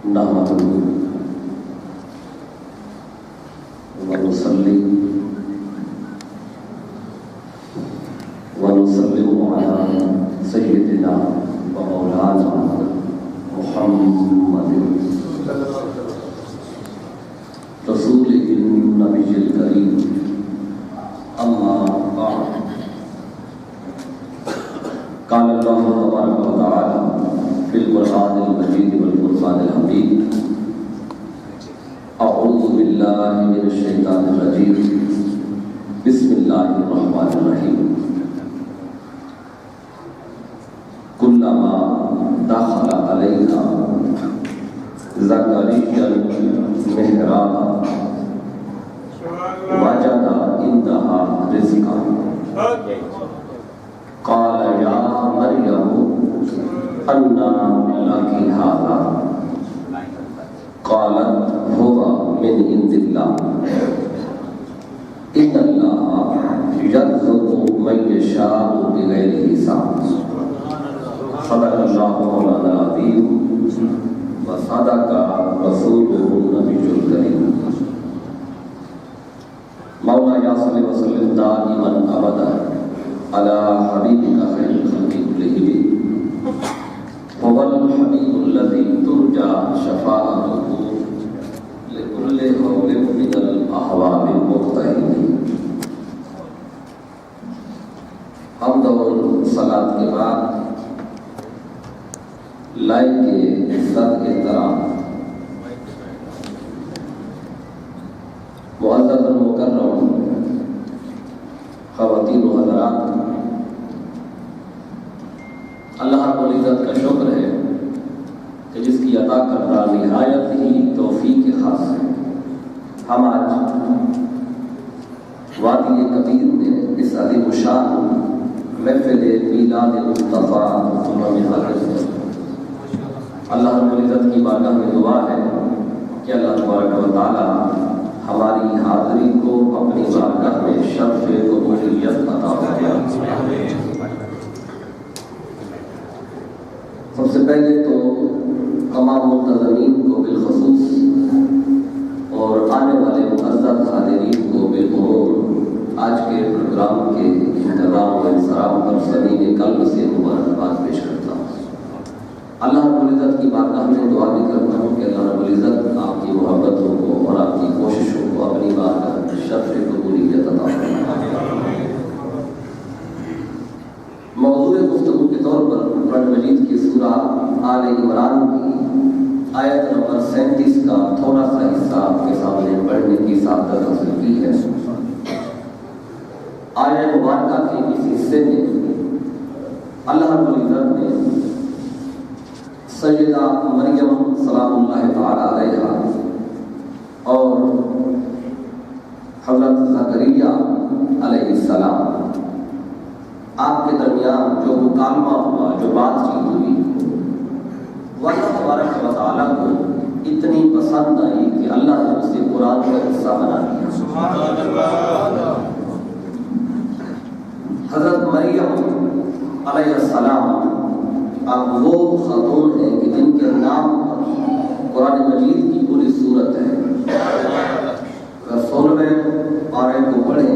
نحمده ونصلي ونسلم على سيدنا ومولانا محمد رسوله النبي الكريم أما بعد قال الله تبارك وتعالى في القرآن المجيد والفرقان الحميد أعوذ بالله من الشيطان الرجيم بسم الله الرحمن الرحيم كلما دخل عليها زكريا المحراب وجد عندها رزقا قال يا مريم أنى لك هذا قالت هو من عند الله إن الله يرزق من يشاء بغير حساب صدق الله مولانا العظيم وصدق رسوله النبي الكريم مولا يا صل وسلم دائما أبدا على حبيبك خير الخلق كلهم هو الحبيب الذي ترجى شفاعته لكل هول من الأحوال المختلفين حمد و صلاة کے بعد لائق کے عزت احترام معزز المکرم خواتین و حضرات، اللہ رب العزت کا شکر ہے کہ جس کی عطا کردہ نہایت ہی توفیق خاص ہے ہم آج وادی کبیر میں اس عظیم الشان محفل میلاد مصطفیٰ میں حاضر ہیں۔ اللہ رب العزت کی بارگاہ میں دعا ہے کہ اللہ تبارک و تعالی ہماری حاضری کو اپنی بارگاہ میں شرف قبولیت عطا فرمائے۔ سب سے پہلے تو تمام منتظمین کو بالخصوص اور آنے والے معزز حاضرین کو بالعموم آج کے پروگرام کے انتظام و انصرام پر سبھی قلب سے مبارکباد پیش کرتا ہوں۔ اللہ رب العزت کی بارگاہ میں دعا بھی کرتا ہوں کہ اللہ رب العزت آپ کی محبتوں کو اور آپ کی کوششوں کو اپنی بارگاہ میں شرف قبولیت عطا فرمائے۔ موضوع گفتگو کے طور پر قرآن مجید کی سورہ آل عمران کی آیت نمبر 37 کا تھوڑا سا حصہ آپ کے سامنے پڑھنے کی سعادت حاصل کی ہے۔ آیت مبارکہ کے اس حصے میں اللہ رب العزت نے سیدہ مریم سلام اللہ تعالی علیہا اور حضرت زکریا علیہ السلام آپ کے درمیان جو مکالمہ ہوا، جو بات چیت ہوئی، وہ اللہ تبارک و تعالیٰ کو اتنی پسند آئی کہ اللہ نے اسے قرآن کا حصہ بنا دیا۔ حضرت مریم علیہ السلام آپ وہ خاتون ہیں کہ جن کے نام پر قرآن مجید کی پوری صورت ہے۔ اگر 16ویں پارے کو پڑھیں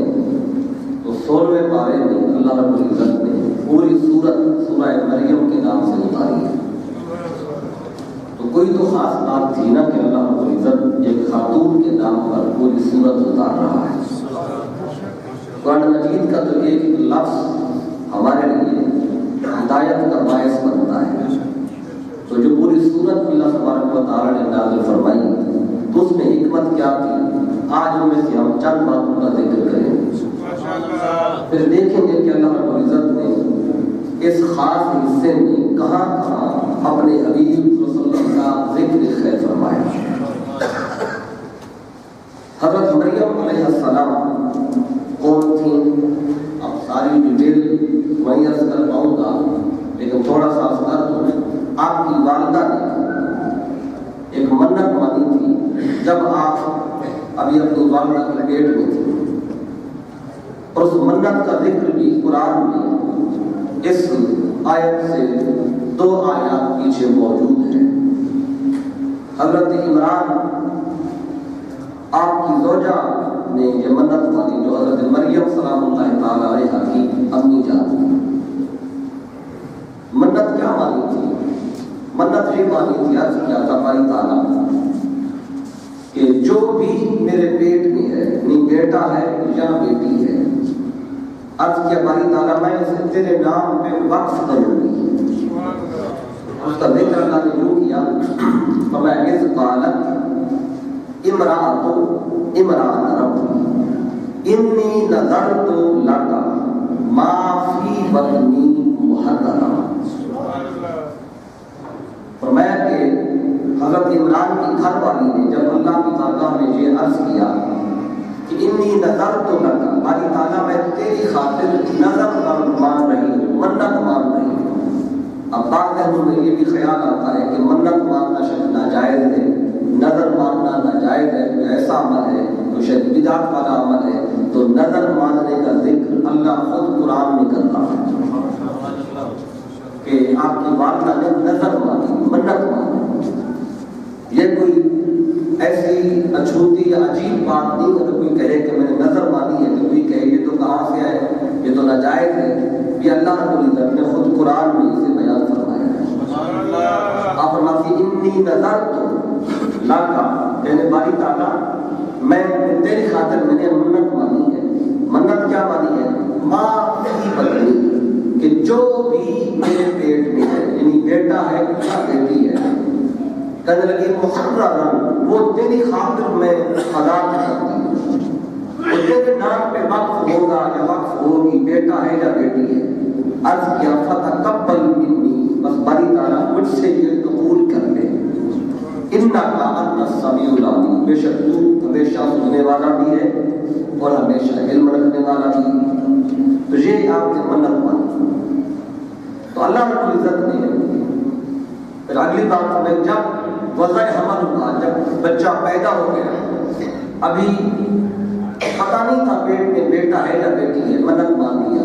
تو 16ویں پارے میں اللہ رب العزت نے پوری صورت سورہ مریم کے نام سے اتاری ہے۔ تو کوئی تو خاص بات تھی نا کہ اللہ رب العزت ایک خاتون کے نام پر پوری صورت اتار رہا ہے۔ قرآن مجید کا تو ایک لفظ ہمارے لیے ہدایت کا باعث بنتا ہے، تو جو پوری صورت اللہ تبارک و تعالی نے نازل فرمائی تو اس میں حکمت کیا تھی، آج ان میں سے ہم چند باتوں کا ذکر کریں، پھر دیکھیں گے کہ اللہ رب العزت نے اس خاص حصے میں کہاں کہاں اپنے حبیب رسول اللہ کا ذکر خیر فرمایا۔ حضرت مریم علیہ السلام کون تھی؟ اب ساری ڈیٹیل وہیں عرض کر پاؤں گا، لیکن تھوڑا سا عرض کر دوں۔ آپ کی والدہ نے ایک منت مانی تھی جب آپ ابھی اپنی والدہ کے پیٹ میں تھے، اور اس منت کا ذکر بھی قرآن میں اس آیت سے 2 آیات پیچھے موجود ہیں۔ حضرت عمران آپ کی زوجہ نے یہ منت مانی جو حضرت مریم سلام اللہ تعالی علیہا کی امی جان تھی. منت کیا مانی تھی؟ منت یہ مانی تھی، عرض کیا تھا باری تعالیٰ کہ جو بھی میرے پیٹ میں ہے، نہیں بیٹا ہے یا بیٹی ہے، عرض کیا باری تعالیٰ میں اسے تیرے نام پہ وقف کروں گی. اس کا ذکر اللہ نے یوں کیا فرمایا اذ قالت امرأۃ ربی انی نذرت لک ما فی بطنی محررا. فرمایا کہ حضرت عمران کی گھر والی نے جب اللہ کی بارگاہ میں یہ عرض کیا کہ انی نذرت لک، باری تعالیٰ میں تیری خاطر نظر مان رہی ہوں، منت مان رہی ہوں. اب بعض لوگوں میں یہ بھی خیال آتا ہے کہ منت ماننا شاید ناجائز ہے، نظر ماننا ناجائز ہے، کوئی ایسا عمل ہے تو شاید بدعت والا عمل ہے. تو نظر ماننے کا ذکر اللہ خود قرآن میں کرتا ہے کہ آپ کی والدہ نے نظر مانی، منت مانی. یہ کوئی ایسی اچھوتی یا عجیب بات نہیں. اگر کوئی کہے کہ میں نے نظر مانی ہے تو کوئی کہے یہ تو کہاں سے ہے، یہ تو ناجائز ہے. یہ اللہ رب العزت نے خود قرآن میں اسے بیان فرمایا ہے. آپ فرماتی انی نذرت لک، یعنی باری تعالیٰ میں تیری خاطر میں نے منت مانی ہے. منت کیا مانی ہے؟ ما فی بطنی، کہ جو بھی میرے پیٹ میں ہے، یعنی بیٹا ہے یا بیٹی ہے، کہنے لگی محررا، وہ تیری خاطر میں ادا کرتی ہوں، وہ تیرے نام پہ وقف ہوگا یا وقف ہوگی، بیٹا ہے یا بیٹی ہے. عرض کیا فتقبل منی، بس باری تعالیٰ مجھ سے یہ قبول کر لے. انک انت السمیع العلیم، بے شک تو ہمیشہ سننے والا بھی ہے اور ہمیشہ علم رکھنے والا بھی ہے. تو یہ آپ نے منت مانی. تو اللہ رب العزت نے پھر اگلی بات میں جب وضع حمل ہوا، جب بچہ پیدا ہو گیا، ابھی پتہ نہیں تھا پیٹ میں بیٹا ہے یا بیٹی ہے، منت مان لیا.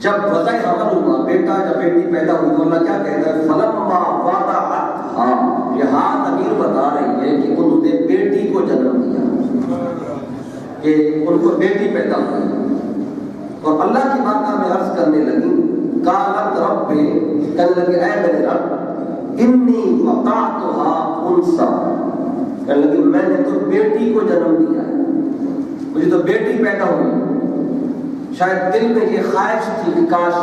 جب وضع حمل ہوا، بیٹا یا بیٹی پیدا ہوئی، تو اللہ کیا کہتا ہے فلما وضعتھا، یہ ہاتھ امیر بتا رہی ہے کہ انہوں نے بیٹی کو جنم دیا، کہ ان کو بیٹی پیدا ہوئی. اور اللہ کی بارگاہ میں عرض کرنے لگی قالت رب، کہنے لگے اے میرے رب انی وضعتھا انثی، کہنے لگی میں نے تو بیٹی کو جنم دیا ہے، مجھے تو بیٹی پیدا ہوئی. شاید دل میں یہ خواہش تھی کہ کاش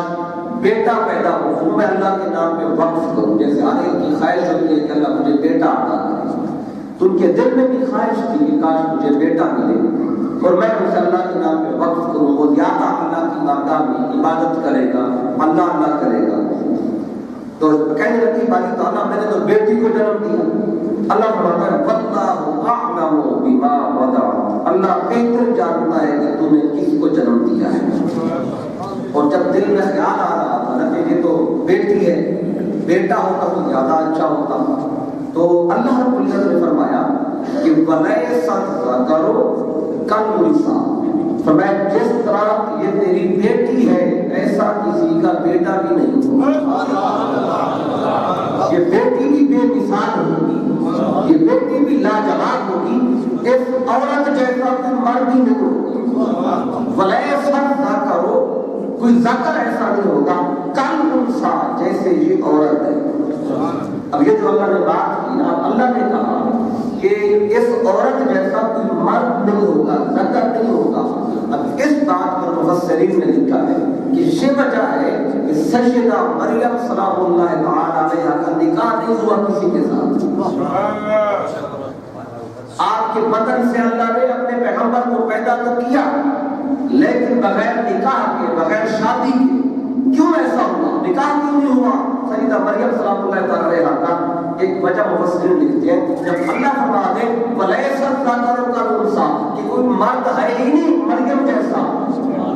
بیٹا پیدا ہو، وہ میں اللہ کے نام پہ وقف کروں، جیسے ہر ایک کی خواہش ہوتی ہے کہ اللہ مجھے بیٹا عطا کرے. تو ان کے دل میں بھی خواہش تھی کہ کاش مجھے بیٹا ملے اور میں اسے اللہ کے نام پہ وقف کروں. وہ زیادہ اللہ کی بارگاہ میں عبادت کرے گا، اللہ کرے گا. تو کہنے لگی باری تعالیٰ میں نے تو بیٹی کو جنم دیا. اللہ فرماتا ہے واللہ اعلم بما وضعت، اللہ بہتر جانتا ہے کہ تو نے کس کو جنم دیا ہے. اور جب دل میں خیال آ رہا تھا نا کہ یہ تو بیٹی ہے، بیٹا ہوتا تو زیادہ اچھا ہوتا، تو اللہ رب العزت نے فرمایا کہ وَلَيْسَ الذَّكَرُ كَالْأُنثَىٰ، فرمایا جس طرح یہ تیری بیٹی ہے ایسا کسی کا بیٹا بھی نہیں ہوگا. یہ بیٹی بھی بے مثال ہوگی، یہ بیٹی بھی لاجواب ہوگی، اس عورت جیسا کوئی مرد ہی نہیں ہوگا. وَلَيْسَ الذَّكَرُ، کوئی ذکر ایسا نہیں ہوگا كَالْأُنثَىٰ، جیسے یہ عورت ہے. اب یہ جو اللہ نے بات کی نا، اللہ نے کہا کہ اس عورت جیسا کوئی مرد نہیں ہوگا، ذکر نہیں ہوگا. اب اس بات پر مفسرین نے لکھا ہے کہ یہ وجہ ہے کہ سیدہ مریم سلام اللہ تعالی علیہا کا نکاح نہیں ہوا کسی کے ساتھ. آپ کے بدن سے اللہ نے اپنے پیغمبر کو پیدا تو کیا، لیکن بغیر نکاح کے، بغیر شادی کے. کیوں ایسا ہوا؟ نکاح کیوں نہیں ہوا سیدہ مریم سلام اللہ تعالی علیہا کا؟ ایک وجہ مفسرین لکھتے ہیں جب اللہ فرما دے وَلَيْسَ الذَّكَرُ كَالْأُنثَىٰ، کہ کوئی مرد ہے ہی نہیں مریم جیسا،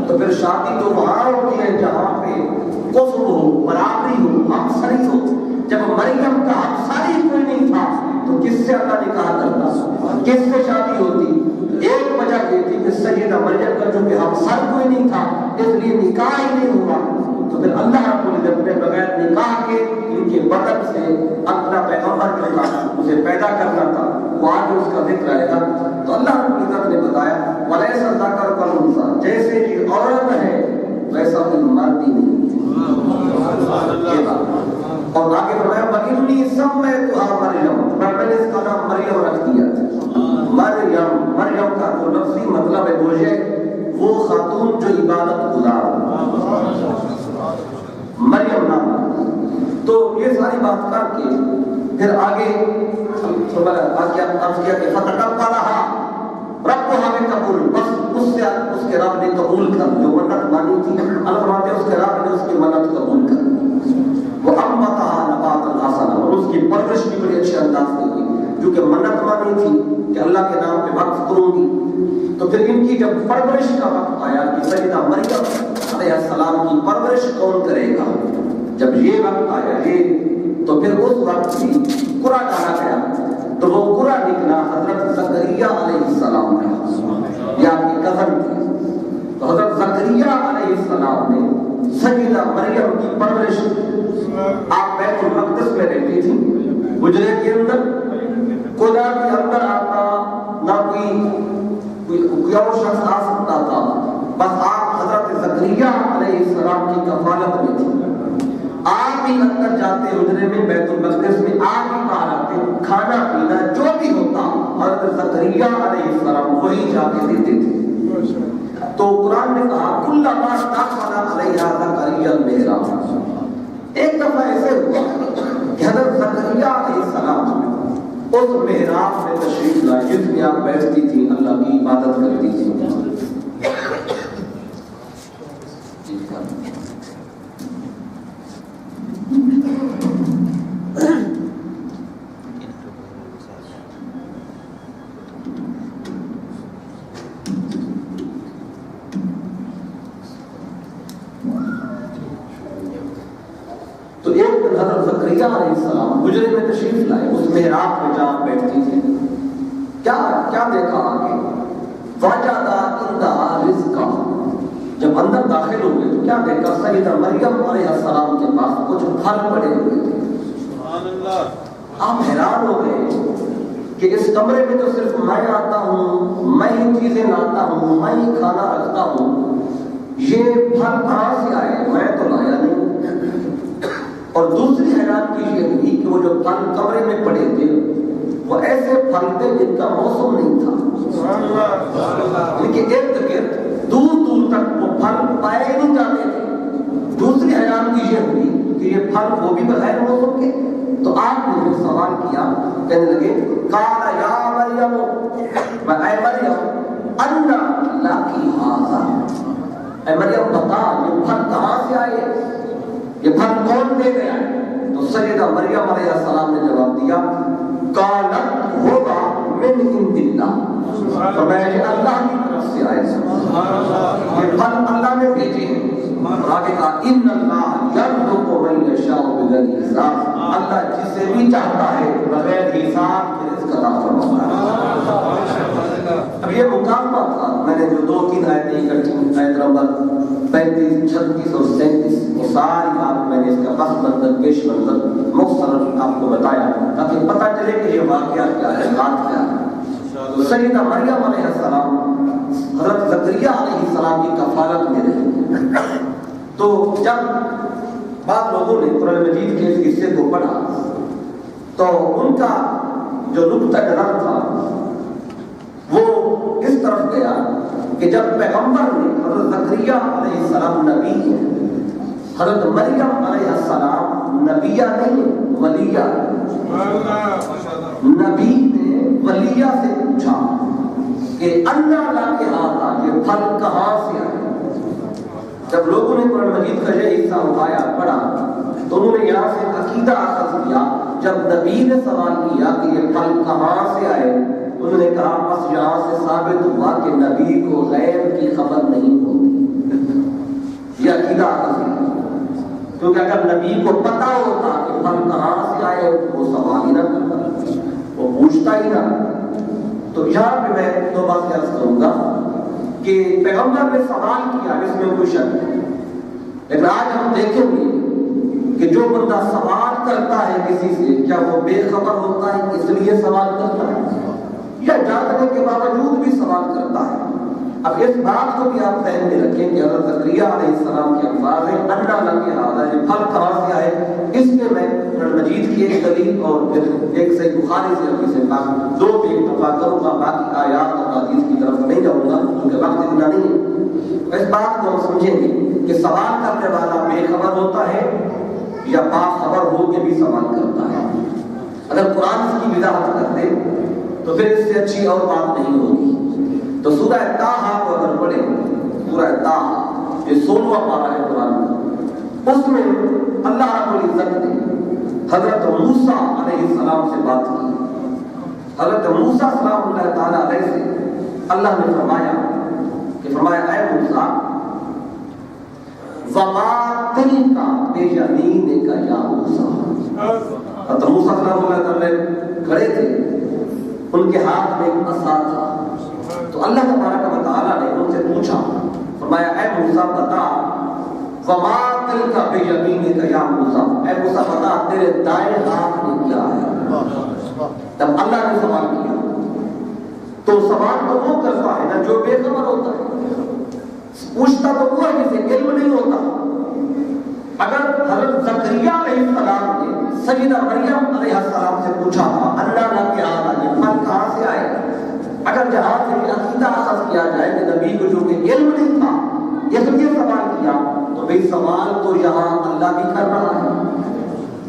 تو پھر شادی تو وہاں ہوتی ہے جہاں پہ کفر ہو، برابری ہو، ہمسری ہو. جب مریم کا ہمسری کوئی نہیں تھا تو کس سے اللہ نکاح کرتا، کس سے شادی ہوتی؟ ایک وجہ یہ تھی کہ سیدہ مریم کا جو کہ ہمسر کوئی نہیں تھا اس لیے نکاح ہی نہیں ہوا. تو پھر اللہ رب العزت نے بغیر نکاح کے ان کے بدن سے اپنا پیغمبر جو تھا اسے پیدا کرنا تھا، وہ آگے اس کا ذکر آئے گا۔ تو اللہ رب العزت نے بتایا وَلَيْسَ الذَّكَرُ كَالْأُنثَىٰ، جیسے کہ عورت ہے ویسا کوئی مرد ہی نہیں۔ یہ بات اور آگے فرمایا وَإِنِّي سَمَّيْتُهَا مَرْيَمَ، میں نے اس کا نام مریم رکھ دیا۔ مریم، مریم کا تو لفظی مطلب ہے مجھے وہ خاتون جو عبادت گزار، مریم نام۔ تو یہ ساری بات کر کے پھر آگے عرض کیا کہ فَتَقَبَّلَهَا رَبُّهَا بِقَبُولٍ، بس اس سے اس کے رب نے قبول کر جو منت مانی تھی، اللہ فرماتے ہیں اس کے رب نے اس کی منت قبول کر، وَأَنبَتَهَا نَبَاتًا حَسَنًا، اور اس کی پرورش بھی بڑے اچھے انداز سے ہوئی، کیونکہ منت مانی تھی کہ اللہ کے نام پہ وقف کروں گی۔ تو پھر ان کی جب پرورش کا وقت آیا کہ سیدہ مریم علیہ السلام کی پرورش کون کرے گا، جب یہ وقت آیا تو پھر اس وقت بھی قرآ ڈالا گیا، تو وہ قرآ نکلا حضرت زکریا علیہ السلام کا، یہ آپ کی کزن تھی۔ تو حضرت زکریا علیہ السلام نے سیدہ مریم کی پرورش، آپ بیت المقدس میں رہتی تھی، حجرے کے اندر کوئی نہ کوئی اندر آتا، نہ کوئی اور شخص آ سکتا تھا، بس آپ حضرت زکریا علیہ السلام کی کفالت میں تھی۔ آپ بھی اندر جاتے حجرے میں بیت المقدس میں، آپ ہی باہر آتے، کھانا پینا جو بھی ہوتا حضرت زکریا علیہ السلام وہی جا کے دیتے تھے۔ تو قرآن نے کہا کلما دخل علیہا زکریا المحراب، ایک دفعہ ایسے ہوا کہ حضرت زکریا علیہ السلام اس محراب میں تشریف لائے جس میں آپ بیٹھتی تھی، اللہ کی عبادت کرتی تھی۔ تو ایک دن حضرت زکریا علیہ السلام حجرے میں تشریف لائے، اس محراب میں جہاں بیٹھتی تھی، کیا دیکھا آگے؟ وجد عندها رزقا، جب اندر داخل ہوئے تو کیا دیکھا؟ سیدہ مریم علیہ السلام کے پاس کچھ پھل پڑے ہوئے تھے۔ سبحان اللہ، آپ حیران ہو گئے کہ اس کمرے میں تو صرف میں آتا ہوں، میں ہی چیزیں لاتا ہوں، میں ہی کھانا رکھتا ہوں، یہ پھل کہاں سے آئے؟ میں تو لایا نہیں۔ اور دوسری حیران کی یہ ہوئی کہ وہ جو پھل کمرے میں پڑے تھے وہ ایسے پھل تھے جن کا موسم نہیں تھا، لیکن ارد گرد دور دور تک وہ پھل پائے نہیں جاتے تھے۔ دوسری حیران کی یہ ہوئی کہ یہ پھل وہ بھی بغیر موسم کے۔ تو آپ نے جو سوال کیا، کہنے لگے قال یا مریم، اے مریم انا لکی ھذا، اے مریم بتا یہ پھل کہاں سے آئے، یہ پھل کون دے گیا؟ تو سیدہ مریم علیہ السلام نے جواب دیا قالت ہوگا من عند اللہ، فرمایا یہ اللہ کی طرف سے آئے، یہ پھل اللہ نے بھیجے ہیں۔ اور آگے کہا ان اللہ یرزق من یشاء بغیر حساب، اللہ جسے بھی چاہتا ہے بغیر حساب کے رزق عطا فرماتا ہے۔ اب یہ مکالمہ تھا، میں نے جو 2-3 آیتیں اکٹھی، آیت نمبر 35، 36 اور 37، وہ ساری بات میں نے اس کا پس منظر پیش منظر مختصر آپ کو بتایا تاکہ پتہ چلے کہ یہ واقعہ کیا ہے، بات کیا ہے۔ تو سیدہ مریم علیہ السلام حضرت زکریا علیہ السلام کی کفالت میں رہی۔ تو جب بعض لوگوں نے قرآن مجید کے اس حصے کو پڑھا تو ان کا جو نقطہ نظر تھا وہ اس طرف گیا کہ جب پیغمبر نے حضرت زکریا علیہ السلام نبی ہے، حضرت مریم علیہ السلام نبیہ نہیں ولیہ، نبی نے ولیہ سے پوچھا کہ انا لک ھذا، یہ پھل کہاں سے آئے؟ جب لوگوں نے قرآن مجید کا یہ حصہ اٹھایا پڑھا تو انہوں نے یہاں سے عقیدہ اخذ کیا۔ جب نبی نے سوال کیا کہ یہ پھل کہاں سے آئے، انہوں نے کہا بس یہاں سے ثابت ہوا کہ نبی کو غیب کی خبر نہیں ہوتی، یہ عقیدہ اخذ کیا، کیونکہ اگر نبی کو پتا ہوتا کہ پھل کہاں سے آئے وہ سوال ہی نہ کرتا، وہ پوچھتا ہی نہ۔ تو یہاں پہ میں دو بات عرض کروں گا کہ پیغمبر نے سوال کیا، اس میں کوئی شک نہیں، لیکن آج ہم دیکھیں گے کہ جو بندہ سوال کرتا ہے کسی سے، کیا وہ بے خبر ہوتا ہے اس لیے سوال کرتا ہے یا جاننے کے باوجود بھی سوال کرتا ہے؟ اب اس بات کو بھی آپ ذہن میں رکھیں کہ حضرت زکریا علیہ السلام کے الفاظ ہیں انڈا لگے آدھا ہے، پھل کہاں سے آئے؟ اس پہ میں قرآن مجید کی ایک دلیل اور پھر ایک صحیح بخاری سے حدیث پاک دو پہ اکتفا کروں گا، باقی آیات اور حدیث کی طرف نہیں جاؤں گا کیونکہ وقت اتنا نہیں ہے۔ اس بات کو ہم سمجھیں گے کہ سوال کرنے والا بے خبر ہوتا ہے یا باخبر ہو کے بھی سوال کرتا ہے۔ اگر قرآن اس کی وضاحت کرتے تو پھر اس سے اچھی اور بات نہیں ہوگی۔ تو سورہ طٰہٰ کو اگر پڑھیں، سورہ طٰہٰ یہ 16واں پارہ ہے قرآن کا، اس میں اللہ رب العزت نے حضرت موسیٰ علیہ السلام سے بات کی۔ حضرت موسیٰ سلام اللہ تعالیٰ علیہ سے اللہ نے فرمایا اے موسیٰ وَمَا تِلْكَ بِيَمِينِكَ يَا موسیٰ۔ حضرت موسیٰ سلام اللہ تعالیٰ کھڑے تھے، ان کے ہاتھ میں ایک عصا تھا، تو اللہ تبارک و تعالیٰ نے ان سے پوچھا، فرمایا اے موسیٰ بتا وَمَا تِلْكَ بِيَمِينِكَ يَا موسیٰ، اے موسیٰ بتا تیرے دائیں ہاتھ میں کیا ہے؟ جب اللہ نے سوال کیا تو سوال تو وہ کرتا ہے نا جو بے خبر ہوتا ہے، پوچھتا تو وہ ہے جسے علم نہیں ہوتا۔ اگر حضرت زکریا علیہ السلام نے سیدہ مریم علیہ السلام سے پوچھا تھا اللہ نہ کہ یہ پھل کہاں سے آئے، اگر جہاں سے یہ عقیدہ اخذ کیا جائے کہ نبی کو جو کہ علم نہیں تھا اس لیے سوال کیا، تو بھئی سوال تو یہاں اللہ بھی کر رہا ہے۔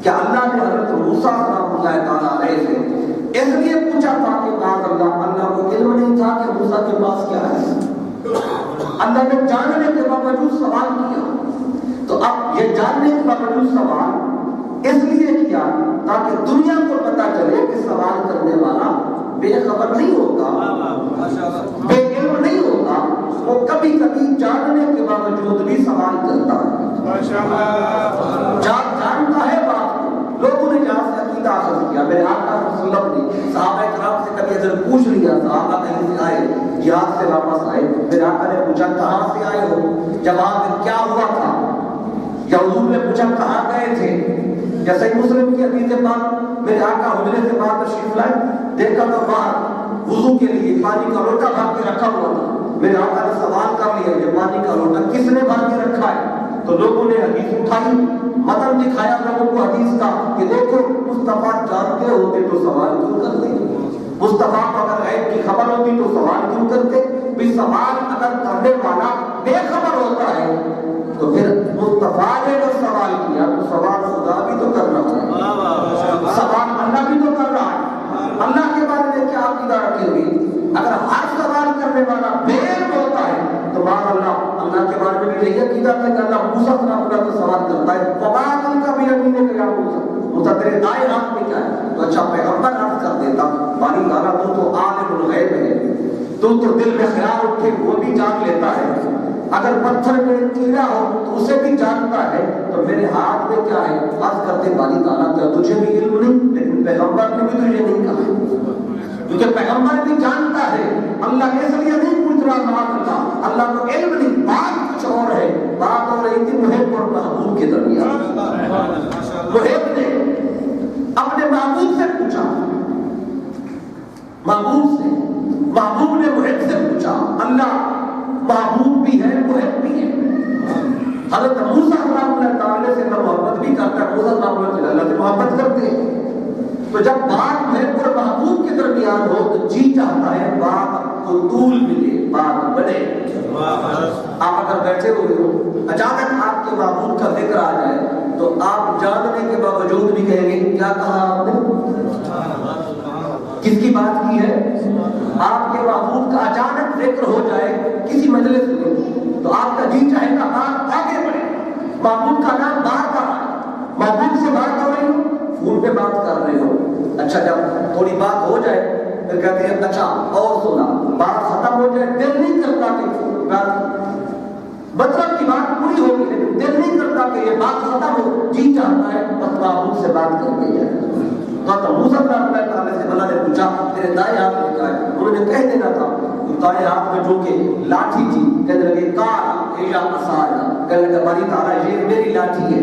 کیا اللہ نے حضرت موسیٰ سلام اللہ تعالیٰ علیہ سے اس لیے پوچھا تھا کہ اللہ کو علم نہیں تھا کہ موسیٰ کے پاس کیا ہے؟ اللہ نے جاننے کے باوجود سوال کیا، تو اب یہ جاننے کے باوجود سوال اس لیے کیا تاکہ دنیا کو پتہ چلے کہ سوال کرنے والا بے خبر نہیں ہوتا، بے علم نہیں ہوتا، وہ کبھی کبھی جاننے کے باوجود بھی سوال کرتا ہے، جانتا ہے بات کو۔ لوگوں نے جہاں سے عقیدہ حاصل کیا، میرے آقا صلی اللہ علیہ وسلم نے صحابہ کرام سے کبھی اگر پوچھ لیا، صحابہ کہیں سے آئے جہاد سے واپس آئے، میرے آقا نے پوچھا کہاں سے آئے ہو، جب وہاں پہ کیا ہوا تھا، یا حضور نے پوچھا کہاں گئے تھے، یا صحیح مسلم کی حدیث پاک میرے آقا حجرے سے باہر تشریف لائے، دیکھا تو باہر وضو کے لیے پانی کا لوٹا بھر کے رکھا ہوا تھا، میرے آقا نے سوال کر لیا یہ پانی کا لوٹا کس نے بھر کے رکھا ہے؟ تو لوگوں نے حدیث اٹھائی، متن دکھایا لوگوں کو حدیث کا کہ دیکھو مصطفیٰ جانتے ہوتے تو سوال کیوں کرتے، مصطفیٰ کو اگر غیب کی خبر ہوتی تو سوال کیوں کرتے؟ بھی سوال اگر کرنے والا بے خبر ہوتا ہے تو پھر مصطفیٰ نے جو سوال کیا تو سوال خدا بھی تو کر رہا ہے، سوال اللہ بھی تو کر رہا ہے۔ اللہ کے بارے میں کیا عقیدہ رکھیں گے؟ اگر ہر سوال کرنے والا بے علم ہوتا ہے تو بعد اللہ کے بارے میں بھی یہی عقیدہ ہے کہ اللہ موسیٰ سے سوال کرتا ہے وَمَا تِلْكَ بِيَمِينِكَ يَا موسیٰ، موسیٰ تیرے دائیں ہاتھ میں کیا ہے؟ تو اچھا پیغمبر عرض کر دیتا باری تعالیٰ تو عالم الغیب ہے، تو دل میں خیال اٹھے وہ بھی جان لیتا ہے، اگر پتھر میں کیڑا ہو تو اسے بھی جانتا ہے، تو میرے ہاتھ میں کیا ہے؟ عرض کرتے باری تعالیٰ کیا تجھے بھی علم نہیں؟ لیکن پیغمبر نے بھی تجھے نہیں کہا، کیونکہ پیغمبر بھی جانتا ہے اللہ اس لیے نہیں پوچھ رہا تھا، اللہ کو علم نہیں، بات کچھ اور ہے، بات ہو رہی تھی محب اور محبوب کے درمیان۔ محب نے اپنے محبوب سے پوچھا، محبوب نے محب سے پوچھا، اللہ محبوب بھی ہے محب بھی ہے۔ حضرت موسیٰ اللہ تعالیٰ سے محبت بھی کرتا ہے، موسیٰ اللہ سے محبت کرتے ہیں، تو جب بات محب اور محبوب کے درمیان ہو تو جی چاہتا ہے بات کو طول ملے، بات بڑھے۔ آپ اگر بیٹھے ہوئے ہو اچانک آپ کے محبوب کا ذکر آ جائے تو آپ جاننے کے باوجود بھی کہیں گے کیا کہا آپ نے؟ کس کی بات کی ہے؟ آپ کے محبوب کا اچانک ذکر ہو جائے کسی مجلس میں تو آپ کا جی چاہے گا بات آگے بڑھے، محبوب کا نام بار بار آئے، محبوب سے بات ہو رہی ہو، فون پہ بات کر رہے ہو، اچھا جب تھوڑی بات ہو جائے پھر کہتے ہیں اچھا اور سنا، بات ختم ہو جائے دل نہیں کرتا کہ بات مطلب کی بات پوری ہوگی لیکن دل نہیں کرتا کہ یہ بات ختم ہو، جی چاہتا ہے بس محبوب سے بات کرتے جائے۔ تو موسیٰ اللہ تعالیٰ سے اللہ نے پوچھا تیرے دائیں ہاتھ میں کیا ہے؟ انہوں نے کہہ دینا تھا دائیں ہاتھ میں جو کہ لاٹھی تھی، کہنے لگے کالا عصایا، کہنے لگا باری تعالیٰ یہ میری لاٹھی ہے.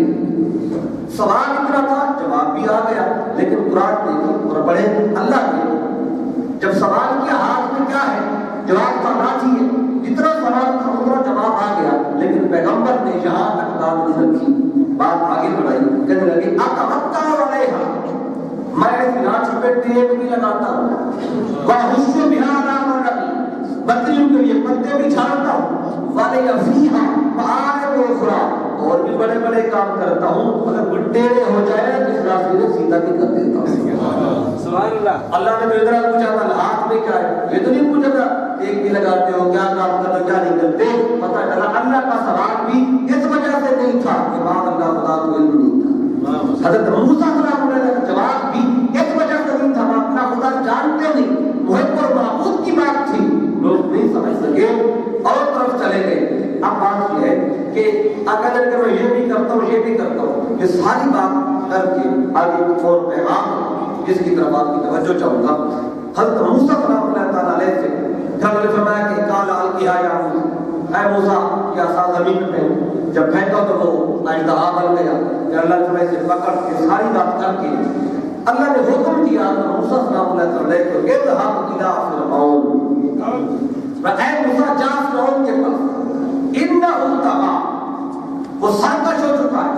سوال اتنا تھا جواب بھی آ گیا. لیکن قرآن دیکھو اور پڑھے اللہ کے جب سوال کیا ہاتھ میں کیا ہے جواب تھا لاٹھی ہے. جتنا سوال تھا اتنا جواب آ گیا. لیکن پیغمبر نے یہاں تک بات نہیں رکھی, بات آگے بڑھائی. کہنے لگے اتوکل علیہا, میں اس لاٹھی پہ ٹیک بھی لگاتا ہوں, وَأَحُشُّ بِهَا عَلَىٰ غَنَمِي, بکریوں کے لیے پتے بھی جھاڑتا ہوں, وَلِيَ فِيهَا مَآرِبُ أُخْرَىٰ, اور بھی بڑے بڑے کام کرتا ہوں. اگر کوئی ٹیڑے ہو جائے تو اس راستے کو سیدھا بھی کر دیتا ہوں. سبحان اللہ. اللہ نے ادھر پوچھا تھا ہاتھ میں کیا ہے, یہ تو نہیں پوچھا تھا ایک بھی لگاتے ہو کیا کام کرتے ہو کیا نہیں کرتے. پتہ چلا اللہ کا سوال بھی اس وجہ سے نہیں تھا کہ بعد اللہ خدا کو علم نہیں تھا. حضرت موسیٰ سلام علیہ کا جواب بھی اس وجہ سے نہیں تھا, اللہ خدا جانتے نہیں, محب اور معبود کی بات تھی, لوگ نہیں سمجھ سکے اور طرف چلے گئے. اب بات یہ ہے کہ اگر میں یہ بھی کرتا ہوں یہ بھی کرتا ہوں, یہ ساری بات کر کے آگے اور پیغام جس کی طرف آپ کی توجہ چاہوں گا. حضرت موسیٰ سلام اللہ تعالیٰ علیہ سے اللہ نے فرمایا کہ قال القیہا یا موسیٰ, اے موسیٰ کیا سا زمین پہ پھینک. جب پھینکا تو وہ اژدہا بن گیا. کہ اللہ نے سے پکڑ کے ساری بات کر کے اللہ نے حکم دیا تو موسیٰ سلام اللہ علیہ کو اذهب الى فرعون, اے موسیٰ جا فرعون کے پاس, انہ طغیٰ, وہ سرکش ہو چکا ہے.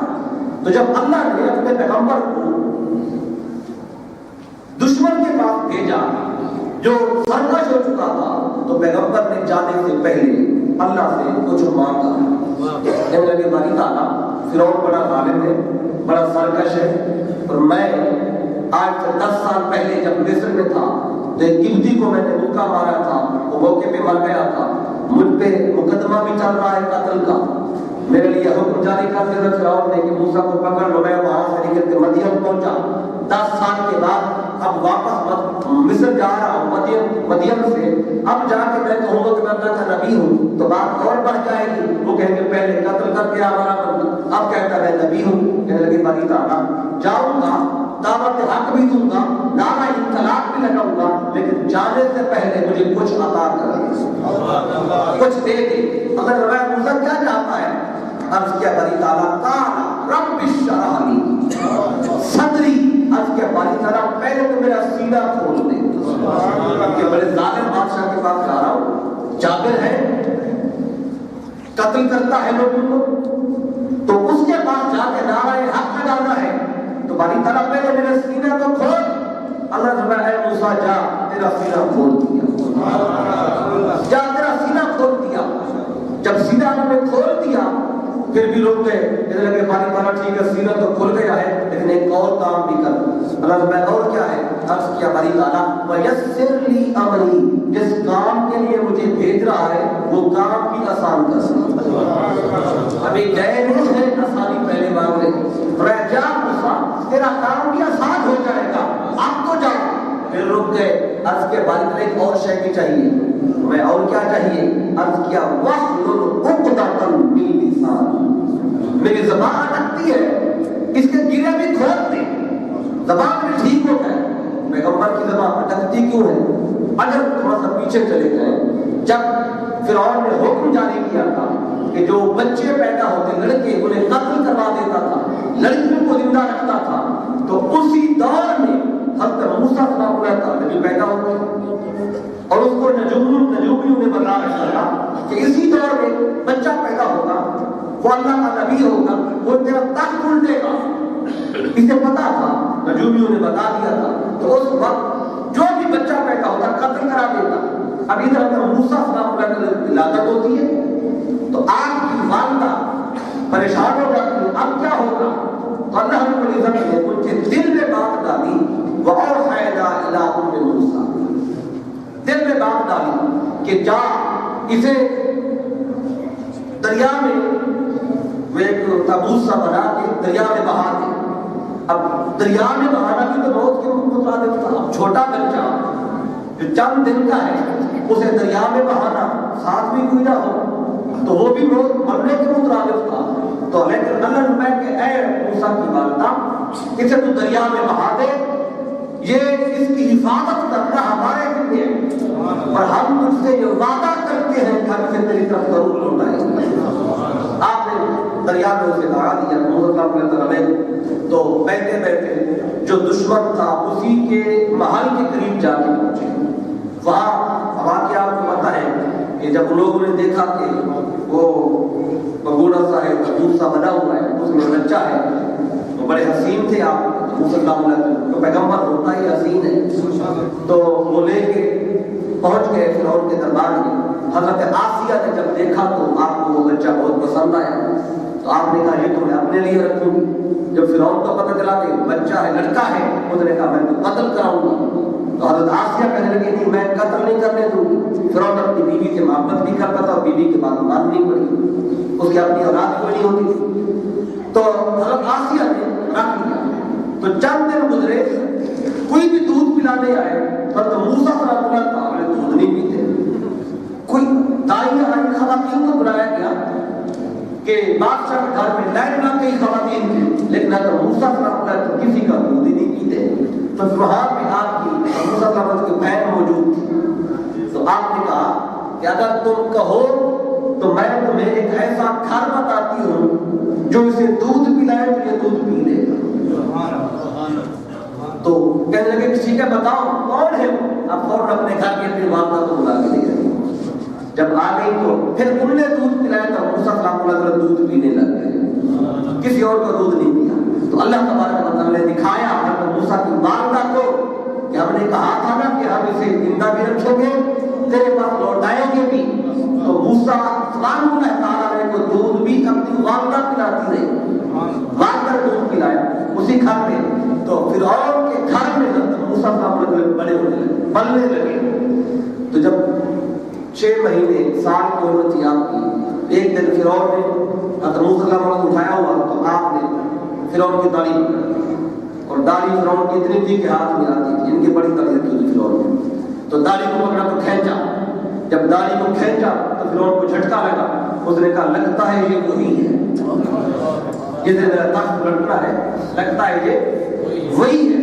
تو جب اللہ نے اپنے پیغمبر کو دشمن کے پاس بھیجا جو سرکش ہو چکا تھا, تو پیغمبر نے جانے سے پہلے اللہ سے کچھ مانگا. کہنے لگے باری تعالیٰ فرعون بڑا ظالم ہے, بڑا سرکش ہے, اور میں آج سے 10 سال پہلے جب مصر میں تھا تو ایک قبطی کو میں نے مکہ مارا تھا, وہ موقع پہ مر گیا تھا. مجھ پہ مقدمہ بھی چل رہا ہے قتل کا. میرے لیے حکم جاری کر دیا فرعون نے کہ موسیٰ کو پکڑ لو. میں وہاں سے نکل کے مدین پہنچا. 10 سال کے بعد اب واپس مصر جا رہا ہوں مدین سے. اب جا کے میں کہوں گا کہ میں اللہ کا نبی ہوں تو بات اور بڑھ جائے گی. وہ کہیں گے پہلے قتل کر کے ہمارا بندہ, اب کہتا ہے میں نبی ہوں. کہنے لگے باری تعالیٰ جاؤں گا, دعوت حق بھی دوں گا, نعرہ انقلاب بھی لگاؤں گا, لیکن جانے سے پہلے مجھے کچھ عطا کر, کچھ دے دے. اگر ربع موسیٰ کیا چاہتا ہے, عرض کیا باری تعالیٰ قال رب اشرح لی صدری, عرض کیا باری تعالیٰ پہلے تو میرا سینہ کھول دے. کہ بڑے ظالم بادشاہ کے پاس جا رہا ہوں, جابر ہے, قتل کرتا ہے لوگوں کو, تو اس کے پاس جا کے نعرہ حق لگانا ہے. تو باری تعالیٰ پہلے میرا سینہ تو کھول. اللہ نے فرمایا اے موسیٰ جا, تیرا سینہ کھول دیا, جا تیرا سینہ کھول دیا. جب سینہ انہوں نے کھول دیا پھر بھی لوگ گئے, کہنے لگے باری تعالیٰ ٹھیک ہے سینہ تو کھل گیا ہے, لیکن ایک اور کام بھی کر. اللہ نے فرمایا اور کیا ہے, عرض کیا باری تعالیٰ وَيَسِّرْ لِي أَمْرِي, جس کام کے لیے مجھے بھیج رہا ہے وہ کام بھی آسان کر سکتا. ابھی گئے نہیں ہیں, آسانی پہلے مانگ رہے. جا موسیٰ تیرا کام بھی آسان ہو جائے گا, اب تو جاؤ. پھر رک گئے. عرض کیا باری تعالیٰ ایک اور شے بھی چاہیے. میں اور کیا چاہیے, عرض کیا وَحْلُلْ عُقْدَةً مِّن لِّسَانِي, میری زبان اٹکتی ہے, اس کے گرے بھی کھول دے, زبان بھی ٹھیک ہو جائے. پیغمبر کی زبان اٹکتی کیوں ہے؟ اگر تھوڑا سا پیچھے چلے جائیں, جب فرعون نے حکم جاری کیا تھا کہ جو بچے پیدا ہوتے لڑکے انہیں قتل کروا دیتا تھا, لڑکیوں کو زندہ رکھتا تھا, تو اسی دور میں حضرت موسیٰ سلام اللہ تعالیٰ بھی پیدا ہوتے اور اس کو نجومیوں نے بتا رکھا تھا کہ اسی دور میں بچہ پیدا ہوگا, وہ اللہ کا نبی ہوگا, وہ تیرا تخت الٹے گا. اسے پتا تھا, نجومیوں نے بتا دیا تھا. تو اس وقت جو بھی بچہ پیدا ہوتا قتل کرا دیتا. اب ادھر حضرت موسیٰ سلام اللہ تعالیٰ کی ولادت ہوتی ہے تو آپ کی والدہ پریشان ہو جاتی ہے, اب کیا ہوگا. تو اللہ رب العزت نے ان کے دل میں بات ڈالی, وَأَوْحَيْنَا إِلَىٰ أُمِّ مُوسَىٰ, دل میں بات ڈالی کہ جا اسے دریا میں, وہ ایک تابوت سا بنا کے دریا میں بہا دے. اب دریا میں بہانا بھی تو موت کے مترادف تھا. اب چھوٹا بچہ جو چند دن کا ہے اسے دریا میں بہانا, ساتھ بھی کوئی نہ ہو, تو وہ بھی موت مرنے کے مترادف تھا. تو لیکن اللہ نے فرمایا کہ اے موسیٰ کی والدہ, اسے تو دریا میں بہا دے, یہ اس کی حفاظت کرنا ہمارے ذمہ ہے, اور ہم تجھ سے یہ وعدہ کرتے ہیں کہ ہم اسے تیری طرف ضرور لوٹائیں گے. آپ نے دریا میں اسے لگا دیا محمد علیہ، تو بیٹھے بیٹھے جو دشمن تھا اسی کے محل کے قریب جا کے پہنچے۔ وہاں واقعہ کو پتہ ہے کہ جب لوگوں نے دیکھا کہ وہ بگوڑا سا ہے، کدو سا بنا ہوا ہے، اس میں بچہ ہے، تو بڑے حسین تھے آپ صلی اللہ علیہ وسلم، تو پیغمبر ہوتا ہی حسین ہے، تو وہ لے کے پہنچ گئے فرعون کے دربار میں۔ حضرت آسیہ نے جب دیکھا تو آپ کو وہ بچہ بہت پسند آیا، تو آپ نے کہا یہ تو میں اپنے لیے رکھوں گی۔ جب فرعون کو پتہ چلا کہ بچہ ہے، لڑکا ہے، اس نے کہا میں تو قتل کراؤں گا۔ تو حضرت آسیہ کہنے لگی نہیں میں قتل نہیں کرنے دوں گی۔ فرعون اپنی بیوی سے محبت بھی کرتا تھا اور بیوی کی بات ماننی پڑی، اس کی اپنی اولاد کوئی نہیں ہوتی تھی، تو حضرت آسیہ نے رکھ لیا۔ تو چند دن گزرے، کوئی بھی دودھ پلانے آئے پر موسیٰ صلی اللہ علیہ وسلم نے دودھ نہیں پیتے۔ کوئی دائیں آئی خواتین کو بلایا گیا کہ بادشاہ کے گھر میں لائن لگ گئی خواتین کی، لیکن اگر موسیٰ صلی اللہ علیہ وسلم کسی کا دودھ ہی نہیں پیتے، تو پھر وہاں پہ آپ کی موسیٰ صلی اللہ علیہ وسلم کی بہن موجود تھی، تو آپ نے کہا کہ اگر تم کہو تو میں تمہیں ایک ایسا گھر بتاتی ہوں جو اسے دودھ پلائے تو یہ دودھ پی لے گا۔ تو کہنے لگے کسی کا بتاؤ کون ہے وہ؟ اب فوراً اپنے گھر کے اپنی والدہ کو بلا کے لے گئے۔ جب آ گئی تو پھر انہوں نے دودھ پلایا تو موسیٰ صلی اللہ علیہ وسلم دودھ پینے لگ گئے، کسی اور کا دودھ نہیں پیا۔ تو اللہ تبارک و تعالیٰ نے دکھایا حضرت موسیٰ کی والدہ کو کہ ہم نے کہا تھا نا کہ ہم اسے زندہ بھی رکھیں گے، تیرے پاس لوٹائیں گے بھی۔ تو موسیٰ سبحان اللہ تعالیٰ نے کو دودھ بھی اپنی والدہ پلاتی رہی، والدہ دودھ پلایا اسی گھر میں۔ تو فرعون کے گھر میں حضرت موسیٰ صلی اللہ علیہ وسلم بڑے ہونے لگے، پلنے لگے۔ تو جب 6 مہینے سال کی عمر تھی آپ کی، ایک دن فرعون نے حضرت موسیٰ صلی اللہ علیہ وسلم اٹھایا ہوا تو آپ نے فرعون کی داڑھی پکڑی، اور داڑھی فرعون کی اتنی تھی کہ ہاتھ میں آتی تھی، ان کی بڑی داڑھی رکھی تھی فرعون نے، تو داڑھی کو پکڑا تو کھینچا۔ جب داڑھی کو کھینچا تو فرعون کو جھٹکا لگا، اس نے کہا لگتا ہے یہ وہی ہے جسے میرا تخت لٹنا ہے، لگتا ہے یہ وہی ہے۔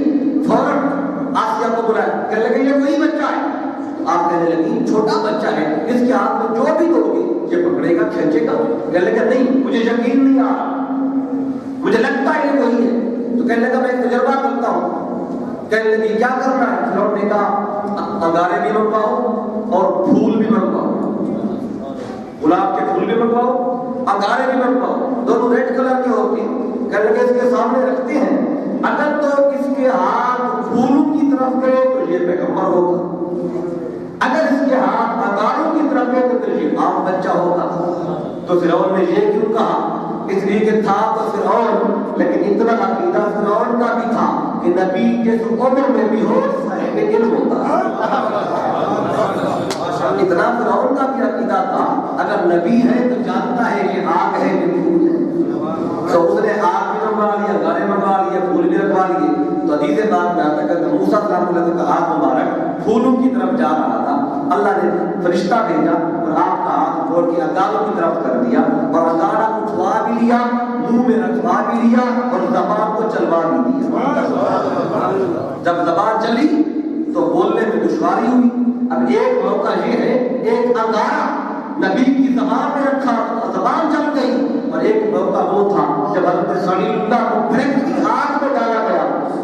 فوراً آسیہ کو بلایا، کہنے لگے یہ وہی بچہ ہے۔ آپ کہنے لگی چھوٹا بچہ ہے، اس کے ہاتھ میں جو بھی دو گی یہ پکڑے گا کھینچے گا۔ کہنے لگا نہیں مجھے یقین نہیں آ رہا، مجھے لگتا ہے یہ وہی ہے۔ تو کہنے لگا میں ایک تجربہ کرتا ہوں۔ کہنے لگی کیا کرنا ہے؟ فرعون نے کہا انگارے بھی منگواؤ اور پھول بھی منگواؤ، گلاب کے پھول بھی منگواؤ، انگارے بھی منگواؤ، دونوں ریڈ کلر کے ہوتے ہیں۔ کہنے لگے اس کے سامنے رکھتے ہیں، اگر تو اس کے ہاتھ پھولوں کی طرف گئے تو یہ پیغمبر ہوگا، اگر اس کے ہاتھ انگاروں کی طرف گئے تو پھر یہ عام بچہ ہوگا۔ تو فرعون نے یہ کیوں کہا؟ اس لیے کہ تھا تو فرعون، لیکن اتنا عقیدہ فرعون کا بھی تھا کہ نبی جس عمر میں بھی ہو صاحب علم ہوتا ہے۔ اتنا فرعون کا بھی عقیدہ تھا اگر نبی ہے تو جانتا ہے یہ آگ ہے یہ پھول ہے، تو اس نے آگ بھی منگوا لیا، گانے منگوا لیے، پھول بھی رکھوا لیے۔ تو حدیث بات میں آتا ہے کہ موسیٰ صلی اللہ علیہ وسلم کا ہاتھ مبارک پھولوں کی طرف جا رہا تھا، اللہ نے فرشتہ بھیجا اور آپ کا ہاتھ پھوڑ کے انگاروں کی طرف کر دیا، اور انگارا اٹھوا بھی لیا، منہ میں رکھوا بھی لیا اور زبان کو چلوا بھی دیا۔ جب زبان چلی تو بولنے میں دشواری ہوئی۔ اب ایک موقع یہ ہے، ایک انگارا نبی کی زبان میں رکھا زبان چل گئی، اور ایک موقع وہ تھا جب حضرت خلیل اللہ کو پھینک کی آگ میں ڈالا گیا،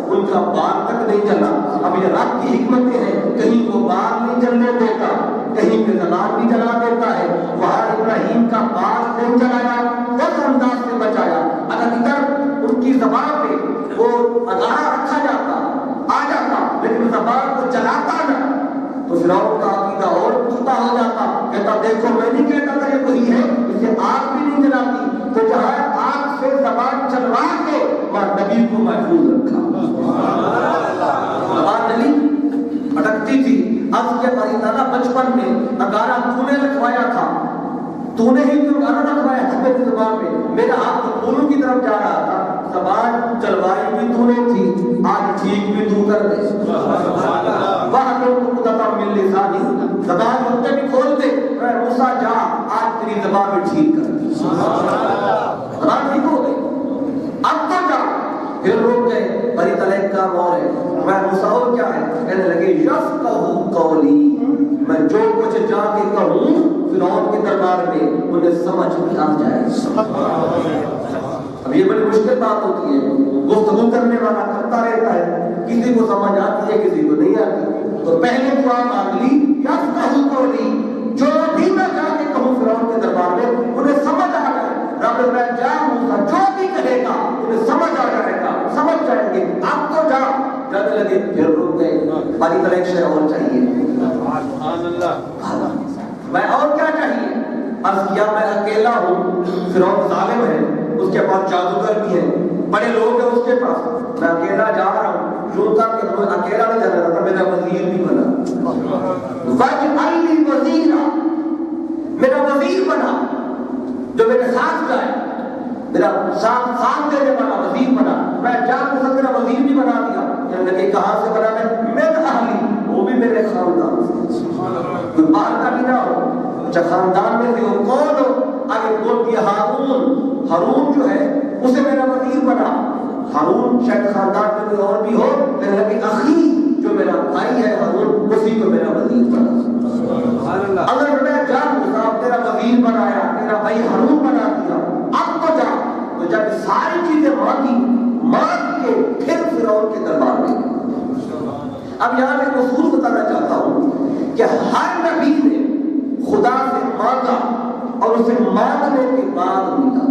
ان کا بال تک نہیں چلا۔ اب یہ رب کی حکمتیں ہیں، کہیں وہ بال نہیں چلنے دیتا، کہیں پہ زبان بھی چلا دیتا ہے۔ وہاں ابراہیم کا بال نہیں چلایا، اس انداز سے بچایا۔ اگر ادھر ان کی زبان پہ وہ انگارا رکھا جاتا آ جاتا لیکن زبان کو چلاتا نہ تو فرعون کا عقیدہ اور پختہ ہو جاتا، کہتا دیکھو میں نہیں کہتا تھا یہ وہی ہے، اسے آگ بھی نہیں جلاتی۔ تو جہاں آگ سے زبان چلوا کے وہاں نبی کو محفوظ رکھا۔ زبان چلی اٹکتی تھی، اب کے پریدانہ بچپن میں انگارا تو نے رکھوایا تھا، تو نے ہی کیوں انگارا رکھوایا تھا میری زبان پہ، میرا ہاتھ تو پھولوں کی طرف جا رہا تھا، زبان چلوائی بھی تو نے تھی، آج ٹھیک بھی تو کر دے۔ زبان ہوتے بھی کھول دے، موسیٰ جا آج تیری زبان میں ٹھیک کر دی، زبان ٹھیک ہو گئی، اب تو جا۔ پھر رک گئے، بری طرح ایک کام اور ہے، میں موسیٰ کیا ہے؟ کہنے لگے یفقہوا قولی، میں جو کچھ جا کے کہوں فرعون کے دربار میں انہیں سمجھ بھی آ جائے۔ اب یہ بڑی مشکل بات ہوتی ہے، گفتگو کرنے والا کرتا رہتا ہے، کسی کو سمجھ آتی ہے کسی کو نہیں آتی، تو پہلے دعا مانگ لی یفقہوا قولی، جو بھی میں جا کے کہوں فرعون کے دربار میں انہیں سمجھ آ جائے۔ رب میں جا موسیٰ جو بھی کہے گا انہیں سمجھ آ جائے گا، سمجھ جائیں گے، اب تو جا۔ جانے لگے، پھر رک گئے، بڑی طرح ایک شے اور چاہیے، میں اور کیا چاہیے؟ عرض کیا میں اکیلا ہوں، فرعون ظالم ہے، اس کے پاس جادوگر بھی ہے، بڑے لوگ ہیں اس کے پاس، میں اکیلا جا رہا ہوں، یوں کر کے میں اکیلا نہیں جا رہا تھا، میرا وزیر بھی بنا، واجعل لی وزیرا، میرا وزیر بنا جو میرے ساتھ جائے، میرا ساتھ دینے والا وزیر بنا۔ میں جان کو میرا وزیر بھی بنا دیا، کہ کہاں سے بنا میں؟ میرا اہلی، وہ بھی میرے خاندان سے، کوئی باہر کا بھی نہ ہو، اچھا خاندان میں سے وہ کون ہو؟ آگے بول دیا ہارون، ہارون جو ہے اسے میرا وزیر بنا۔ ہارون شاید خاندان میں کوئی اور بھی ہو، لیکن اخی جو میرا بھائی ہے ہارون، اسی کو میرا وزیر بنا۔ اگر میں جان صاحب تیرا وزیر بنایا، تیرا بھائی ہارون بنا دیا، اب تو جا۔ تو جب ساری چیزیں مانگ کے پھر فرعون کے دربار میں۔ اب یہاں ایک اصول بتانا چاہتا ہوں کہ ہر نبی نے خدا سے مانگا اور اسے مانگنے کے بعد ملا۔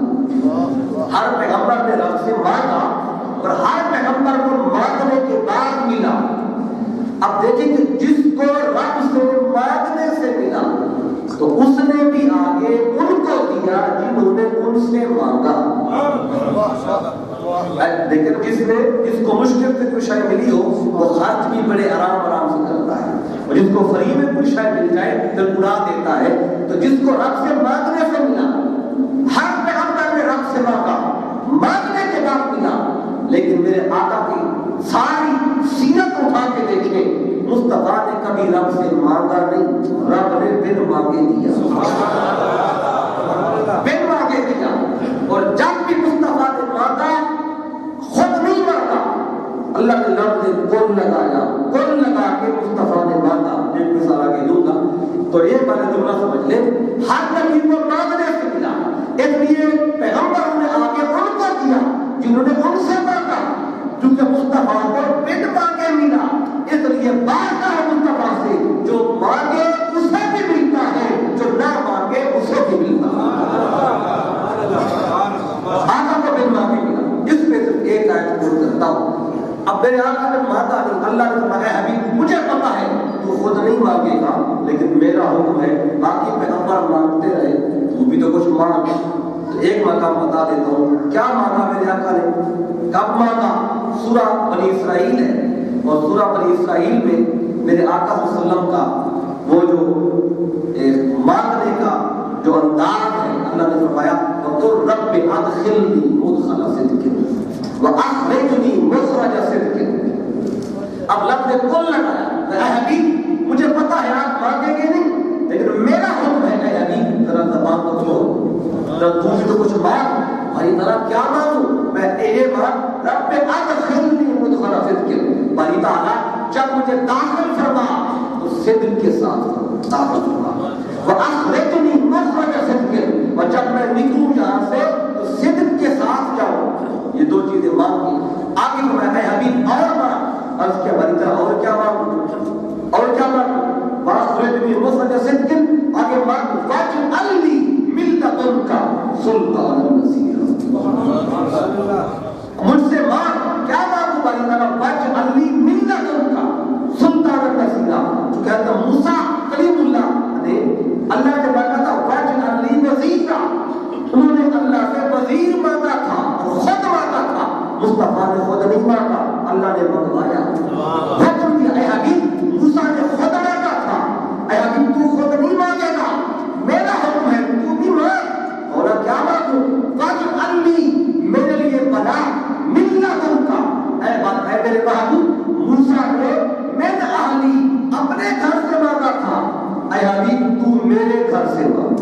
ہر پیغمبر نے رب سے مانگا اور ہر پیغمبر کو مانگنے کے بعد ملا۔ اب دیکھیں کہ جس کو رب سے مانگنے سے ملا تو اس نے بھی آگے ان کو دیا جنہوں نے ان سے مانگا۔ لیکن جس کو مشکل سے کوئی شے ملی ہو وہ خرچ بھی بڑے آرام سے کرتا ہے، اور جس کو فری میں کوئی شے مل جائے تو اڑا دیتا ہے۔ تو جس کو رب سے مانگنے سے ملا، ہر پیغمبر نے رب سے مانگا، مانگنے کے بعد ملا۔ لیکن میرے آقا کی ساری سیرت اٹھا کے دیکھیں، مصطفیٰ نے کبھی رب سے مانگا نہیں، رب نے بن مانگے دیا، بن مانگے دیا۔ اور جب بھی مصطفیٰ نے مانگا خود نہیں مانگا، اللہ نے لفظ کل لگایا، کل لگا کے مصطفیٰ نے مانگا۔ ایک مثال آگے دوں گا تو یہ بات جملہ سمجھ لیں، ہر نبی کو مانگنے سے ملا، اس لیے پیغمبروں نے آگے ان کو دیا جنہوں نے ان سے مانگا، کیونکہ مصطفیٰ کو بن مانگے ملا۔ اس لیے بات ہے مصطفیٰ سے، جو مانگے اسے بھی ملتا ہے، جو نہ مانگے اسے بھی ملتا ہے۔ آقا کو بن مانگے ملا۔ اس میں صرف ایک آیت کو کرتا ہوں۔ اب میرے آقا نے مانگا نہیں، اللہ نے فرمایا حبیب مجھے پتا ہے تو خود نہیں مانگے گا، لیکن میرا حکم ہے باقی پیغمبر مانگتے رہے، تو بھی تو کچھ مانگ۔ تو ایک مقام بتا دیتا ہوں کیا مانگا میرے آقا نے، کب مانگا۔ سورہ بنی اسرائیل ہے، اور سورہ بنی اسرائیل میں میرے آقا صلی اللہ علیہ وسلم کا وہ جو مانگنے کا جو انداز ہے، اللہ نے فرمایا وَقُلْ رَبِّ أَدْخِلْنِي مُدْخَلَ صِدْقٍ وَأَخْرِجْنِي مُخْرَجَ صِدْقٍ۔ اب لفظ کل لگایا، اے حبیب مجھے پتا ہے آپ مانگیں گے نہیں، لیکن میرا حکم ہے اے حبیب ذرا زبان کو کھول، ذرا تو بھی تو کچھ مانگ۔ بھائی ذرا کیا مانگوں میں؟ یہ مانگ رب ادخلنی مدخل صدق۔ باری تعالیٰ جب مجھے داخل فرما تو صدق کے ساتھ داخل فرما، وَأَخْرِجْنِي مُخْرَجَ صِدْقٍ، اور جب میں نکلوں یہاں سے تو صدق کے ساتھ جاؤں۔ یہ دو چیزیں مانگی۔ آگے کو میں اے حبیب اور مانگ، عرض کیا باری تعالیٰ اور کیا مانگوں، اور کیا مانگوں؟ وَأَخْرِجْنِي مُخْرَجَ صِدْقٍ، آگے مانگ وَاجْعَلْ لِي مِن لَّدُنْكَ سُلْطَانًا نَصِيرًا۔ مجھ سے مانگ، کیا مانگوں باری تعالیٰ؟ وَاجْعَلْ لِي مِن لَّدُنْكَ سُلْطَانًا نَصِيرًا۔ تو کہتا موسیٰ کلیم اللہ نے اللہ نے مانگا تھا وَاجْعَلْ لِي وَزِيرًا، انہوں نے اللہ سے وزیر مانگا تھا اور خود مانگا تھا۔ مصطفیٰ نے خود نہیں مانگا، اللہ نے منگوایا، حکم دیا۔ اے حبیب موسیٰ نے خود مانگا تھا، اے حبیب تو خود نہیں مانگے گا، میرا حکم ہے تو بھی مانگ۔ اور کیا مانگوں؟ وَاجْعَلْ لِي، میرے لیے بنا مِن لَّدُنْكَ، اے میرے محبوب موسیٰ نے من اہلی اپنے گھر سے مانگا تھا، اے حبیب تو میرے گھر سے مانگ۔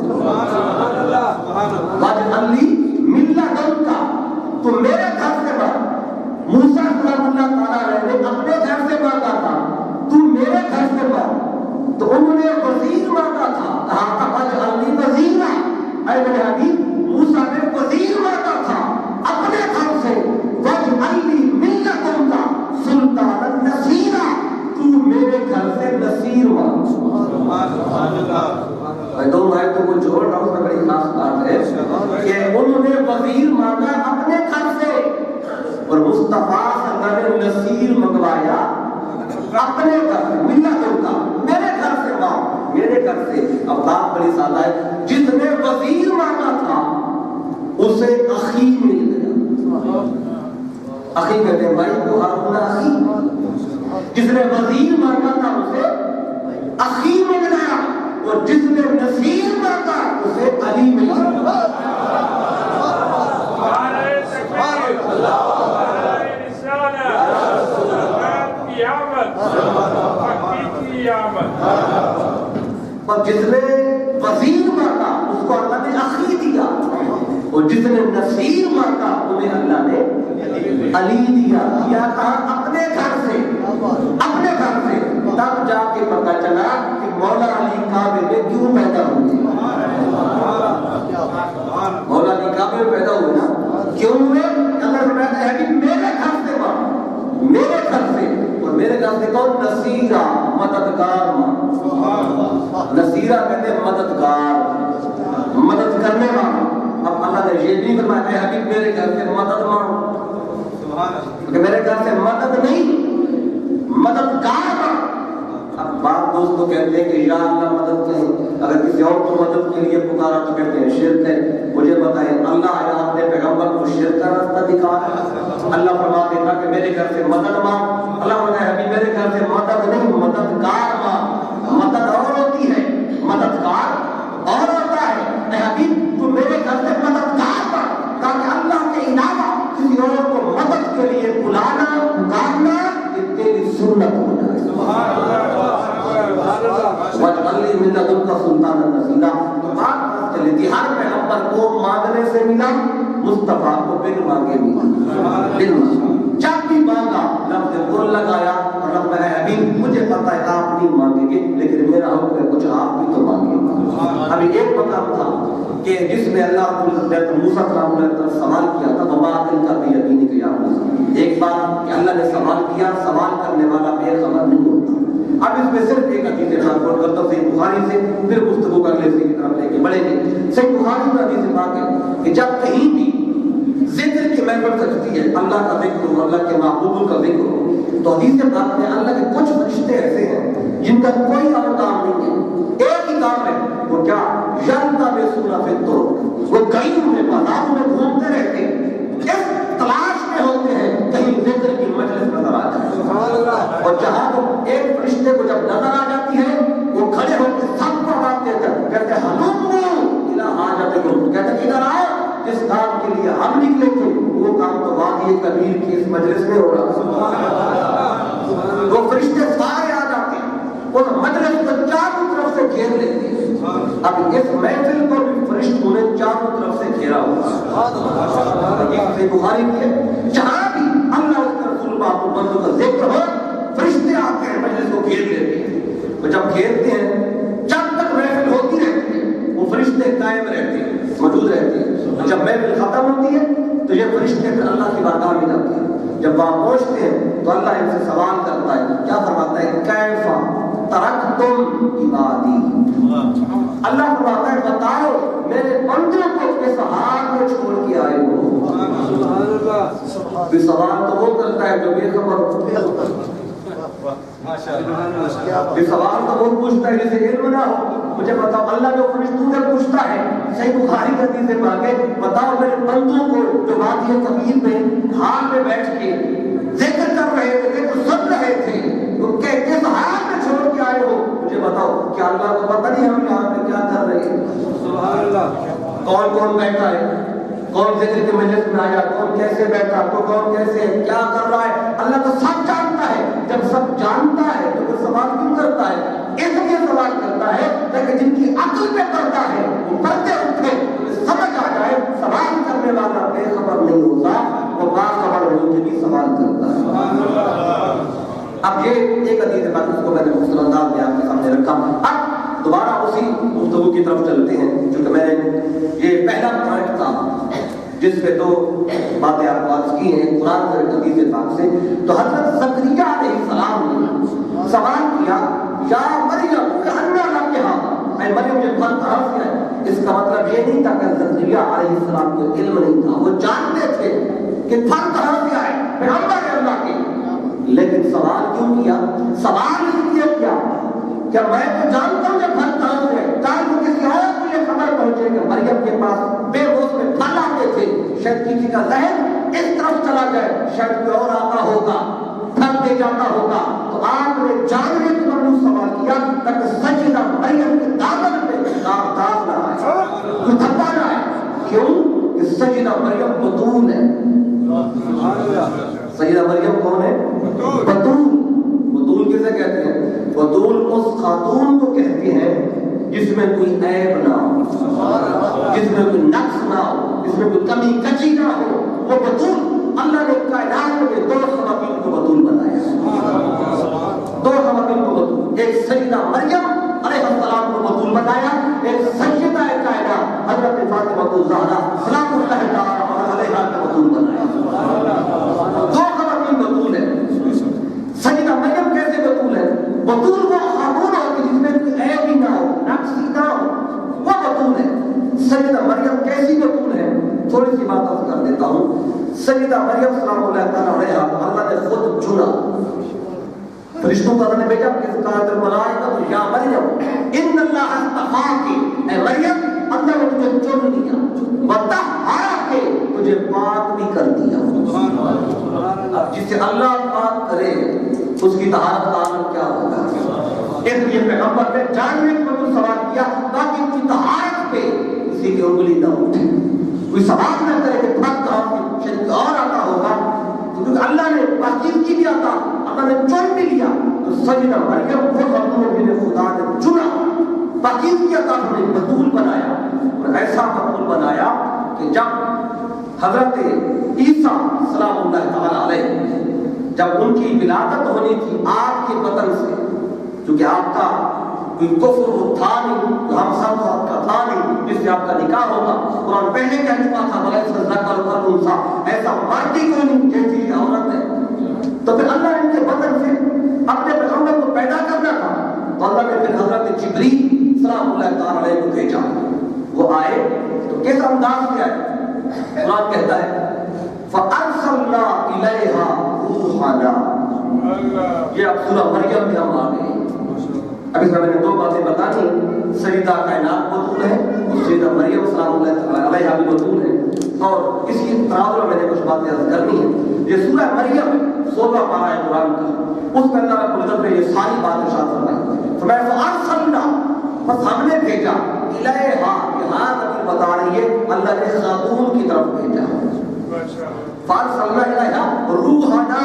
وَاجْعَلْ لِي مِن لَّدُنْكَ، تو میرے گھر سے مانگ۔ موسیٰ کلام اللہ تعالیٰ نے اپنے گھر سے مانگا تھا، تو میرے گھر سے مانگ۔ تو انہوں نے وزیر مانگا تھا، کہا تھا وَاجْعَلْ اے میرے حبیب موسیٰ نے وزیر مانگا تھا اپنے گھر سے، وَاجْعَلْ لِي مِن لَّدُنْكَ سُلْطَانًا نَصِيرًا، تو میرے گھر سے نصیر مانگ۔ میں دونوں آیتوں کو جوڑ رہا ہوں، اس میں بڑی خاص بات ہے کہ انہوں نے وزیر مانگا اپنے گھر سے اور مصطفیٰ سے اللہ نے نصیر منگوایا اپنے گھر سے، ملت ان کا میرے گھر سے مانگ، میرے گھر سے۔ اب بات بڑی سادہ ہے، جس نے وزیر مانگا تھا اسے اخی مل گیا۔ اخی کہتے ہیں بھائی کو، ہارون اخی، جس نے وزیر مانگا تھا اسے اخی مل گیا، اور جس نے نصیر مانگا اسے علی مل گیا۔ اور جس نے وزیر مانگا اس کو اللہ نے اخی دیا، اور جس نے نصیر مانگا انہیں اللہ نے علی دیا۔ یا کہا اپنے گھر سے، اپنے گھر سے، تب جا کے پتہ چلا کہ مولا علی کعبے میں کیوں پیدا ہوئے۔ مولا علی کعبے میں پیدا ہوئے نا، کیوں ہوئے؟ اللہ نے کہا ہے کہ میرے گھر سے مانگ، میرے گھر سے، اور میرے گھر سے کون؟ نصیرہ، مددگار مانگ۔ نصیرہ کہتے ہیں مددگار، مدد کرنے والا۔ اب اللہ نے یہ بھی فرمایا ہے حبیب میرے گھر سے مدد مانگو، کہ میرے گھر سے مدد نہیں، مددگار مانگو۔ اب بعض دوست تو کہتے ہیں کہ یا اللہ مدد کریں، اگر کسی اور کو مدد کے لیے پکارا تو کہتے ہیں شرک ہے۔ مجھے بتائیں اللہ آیا اپنے پیغمبر کو شرک کا راستہ دکھایا؟ اللہ فرما دیتا کہ میرے گھر سے مدد مانگ، اللہ فرماتا ہے ابھی میرے گھر سے مدد نہیں، مددگار مانگ۔ مدد اور ہوتی ہے، مددگار اور ہوتا ہے۔ اے حبیب تو میرے گھر سے مددگار مانگ، تاکہ اللہ کے علاوہ کسی اور کو مدد کے لیے بلانا، پکارنا یہ تیری سنت ہو جائے۔ وَاجْعَلْ لِي مِن لَّدُنْكَ سُلْطَانًا نَصِيرًا۔ تو بات چلی تھی ہر پیغمبر کو مانگنے سے ملا، مصطفیٰ کو بن مانگے ملا، بن مانگے۔ جب بھی مانگا لفظ قل لگایا، اور رب اے حبیب مجھے پتا ہے آپ نہیں مانگیں گے، لیکن میرا حکم ہے کچھ آپ بھی تو مانگے۔ ابھی ایک مقام تھا کہ جس میں اللہ کو حضرت موسیٰ سلام علیہ وسلم سوال کیا تھا، وما تلک بیمینک یا موسیٰ۔ ایک بات کہ اللہ نے سوال کیا، سوال کرنے والا بے خبر نہیں ہوتا۔ اب اس میں صرف ایک حدیث ٹرانسپورٹ کرتا ہوں صحیح بخاری سے، پھر گفتگو کر لیں کی طرف لے کے بڑھیں گے۔ صحیح بخاری میں حدیث پاک ہے کہ جب کہیں بھی ذکر کی محفل سجتی ہے، اللہ کا ذکر ہو، اللہ کے محبوبوں کا ذکر ہو، تو حدیث پاک میں اللہ کے کچھ فرشتے ایسے ہیں جن کا کوئی اور کام نہیں ہے، ایک ہی کام ہے، وہ کیا؟ یلتمسون فی الطرق، وہ گلیوں میں بازاروں میں گھومتے رہتے ہیں، اس تلاش میں ہوتے ہیں کہیں ذکر کی مجلس نظر آ جائے، اور جہاں وہ ایک فرشتے کو جب نظر آ جاتی ہے وہ کھڑے ہو کے سب کو آواز دے کر کہتے ہیں ہلموا الی حاجتکم، کہتے ہیں ادھر آؤ، جس کام کے لیے ہم نکلے تھے وہ کام تو وادی کبیر کی اس مجلس میں ہو رہا ہے۔ وہ فرشتے سارے آ جاتے ہیں، وہ مجلس کو چاروں طرف سے گھیر لیتے ہیں۔ اب اس محفل کو بھی فرشتوں نے چاروں طرف سے گھیرا ہوا ہے۔ یہ بخاری کی ہے، جہاں بھی اللہ اس کے رسول باپ بندوں کا ذکر ہو فرشتے آتے ہیں، مجلس کو گھیر لیتے ہیں۔ تو جب گھیرتے ہیں جب تک محفل ہوتی رہتی ہے وہ فرشتے قائم رہتے ہیں، موجود رہتے ہیں۔ جب محفل ختم ہوتی ہے تو یہ فرشتے پھر اللہ کی بارگاہ میں جاتے ہیں۔ جب وہاں پہنچتے ہیں تو اللہ ان سے سوال کرتا ہے، کیا فرماتا ہے؟ کیفا ترکتم عبادی، اللہ فرماتا ہے بتاؤ میرے بندوں کو کس حال میں چھوڑ کے آئے ہو۔ بھی سوال تو وہ کرتا ہے جو بے خبر ہوتے ہیں، یہ سوال تو وہ پوچھتا ہے جسے علم نہ ہو۔ مجھے بتاؤ اللہ جو فرشتوں سے پوچھتا ہے، صحیح بخاری کی حدیث سے مانگے، بتاؤ میرے بندوں کو جو وادی کبیر میں حال میں بیٹھ کے ذکر کر رہے تھے، ذکر سن رہے تھے، وہ کس حال میں چھوڑ کے آئے ہو؟ مجھے بتاؤ کیا اللہ کو پتہ نہیں ہم یہاں پہ کیا کر رہے ہیں؟ سبحان اللہ۔ کون کون بیٹھا ہے، کون ذکر کے مجلس میں آیا، کون کیسے بیٹھا، تو کون کیسے کیا کر رہا ہے، اللہ تو سب جانتا ہے۔ جب سب جانتا ہے تو پھر سوال کیوں کرتا ہے؟ اس لیے سوال کرتا ہے تاکہ جن کی عقل پہ پڑتا ہے وہ پڑھتے اٹھے، سمجھ آ جائے سوال کرنے والا بے خبر نہیں ہوتا، وہ باخبر ہو کے بھی سوال کرتا ہے۔ اب یہ ایک حدیث بات اس کو میں نے مختصر انداز میں آپ کے سامنے رکھا۔ اب دوبارہ اسی سی گفتگو کی طرف چلتے ہیں، چونکہ میں نے یہ پہلا پوائنٹ تھا جس پہ دو باتیں آپ بات کی ہیں قرآن اور حدیث پاک سے. تو حضرت زکریا علیہ السلام نے سوال کیا یا مریم کہنا لگ کے ہاں اے مریم یہ پھل کہاں سے ہے؟ اس کا مطلب یہ نہیں تھا کہ زکریا علیہ السلام کو علم نہیں تھا، وہ جانتے تھے کہ پھل کہاں سے آئے، پیغمبر ہے اللہ کے. لیکن سوال کیوں کیا؟ سوال اس لیے کیا کہ میں تو جانتا ہوں کہ پھل کہاں سے ہے، چاہے وہ کسی اور کو یہ خبر پہنچے کہ مریم کے پاس بے ہوش میں پھل آتے تھے، شاید کسی کا ذہن اس طرف چلا جائے، شاید کوئی اور آتا ہوگا پھل دے جاتا ہوگا. تو آپ نے جاننے کے بعد سوال کیا تاکہ سجدہ مریم کے دامن پہ داغ نہ آئے، کوئی دھبا نہ آئے. کیوں کہ سجدہ مریم بطول ہے. سیدہ مریم کون ہے؟ بطول. بطول کسے کہتے ہیں؟ بطول اس خاتون کو کہتے ہیں جس میں کوئی عیب نہ ہو، جس میں کوئی نقص نہ ہو، جس میں کوئی کمی کچی نہ ہو، وہ بطول. اللہ نے کائنات میں دو خواتین کو بطول بنایا، دو خواتین کو بطول. ایک سیدہ مریم علیہ السلام کو بطول بنایا، ایک سیدہ کائنات حضرت فاطمہ الزہرا سلام اللہ تعالی علیہا کو بطول بنایا. دو خواتین بطول ہے. سیدہ مریم کیسے بطول ہے؟ بطول وہ خاتون ہوتی جس میں کوئی عیب ہی نہ ہو، نقص ہی نہ ہو، وہ بطول ہے. سیدہ مریم کیسی بطول ہے؟ تھوڑی سی بات عرض کر دیتا ہوں. سیدہ مریم سلام اللہ تعالی علیہا اللہ نے خود چنا، فرشتوں کو اللہ نے بھیجا کہ قالت الملائکۃ یا مریم ان اللہ اصطفاکی، اے مریم اللہ نے تجھے چن لیا، وطہرک تجھے پاک بھی کر دیا. جسے اللہ پاک کرے اس کی طہارت کا عالم کیا ہوگا. اس لیے پیغمبر نے جاننے کو سوال کیا تاکہ ان کی طہارت پہ کسی کی انگلی نہ اٹھے، کوئی سوال نہ کرے کہ پھل کہاں سے شاید اور آتا ہوگا. کیونکہ اللہ نے پاکیزگی بھی آتا، اللہ نے چن بھی لیا. تو سیدہ مریم وہ خاتون جنہیں خدا نے چنا، پاکیزگی عطا نے بطول بنایا، اور ایسا بطول بنایا کہ جب حضرت عیسیٰ سلام اللہ تعالی علیہ جب ان کی ولادت ہونی تھی آپ کے بطن سے، کیونکہ آپ کا کوئی کفر تھا نہیں، ہم سب تو آپ کا تھا نہیں جس سے آپ کا نکاح ہوگا. قرآن پہلے کہہ چکا تھا وَلَيْسَ الذَّكَرُ كَالْأُنثَىٰ، ایسا مرد ہی کوئی نہیں جیسی یہ عورت ہے. تو پھر اللہ نے ان کے بدن سے اپنے پیغمبر کو پیدا کرنا تھا، تو اللہ نے پھر حضرت جبریل سلام اللہ تعالی علیہ کو بھیجا. وہ آئے تو کس انداز میں آئے؟ قرآن کہتا ہے فَأَرْسَلْنَا إِلَيْهَا رُوحَنَا. یہ اب سورہ مریم میں ہم آ گئے. اب اس میں نے دو باتیں بتانی، سیدہ کائنات بطول ہے اور سیدہ مریم سلام اللہ علیہا بھی بطول ہے. اور اس کی تناظر میں نے کچھ باتیں عرض کرنی ہیں. یہ سورہ مریم 16 پارہ ہے قرآن کا، اس میں اللہ رب العزت نے یہ ساری بات ارشاد فرمائی. فرمایا فَأَرْسَلْنَا، بس ہم نے بھیجا، الیہا یہاں نبی بتا رہی ہے اللہ نے خاتون کی طرف بھیجا. فَأَرْسَلْنَا الیہا روحنا،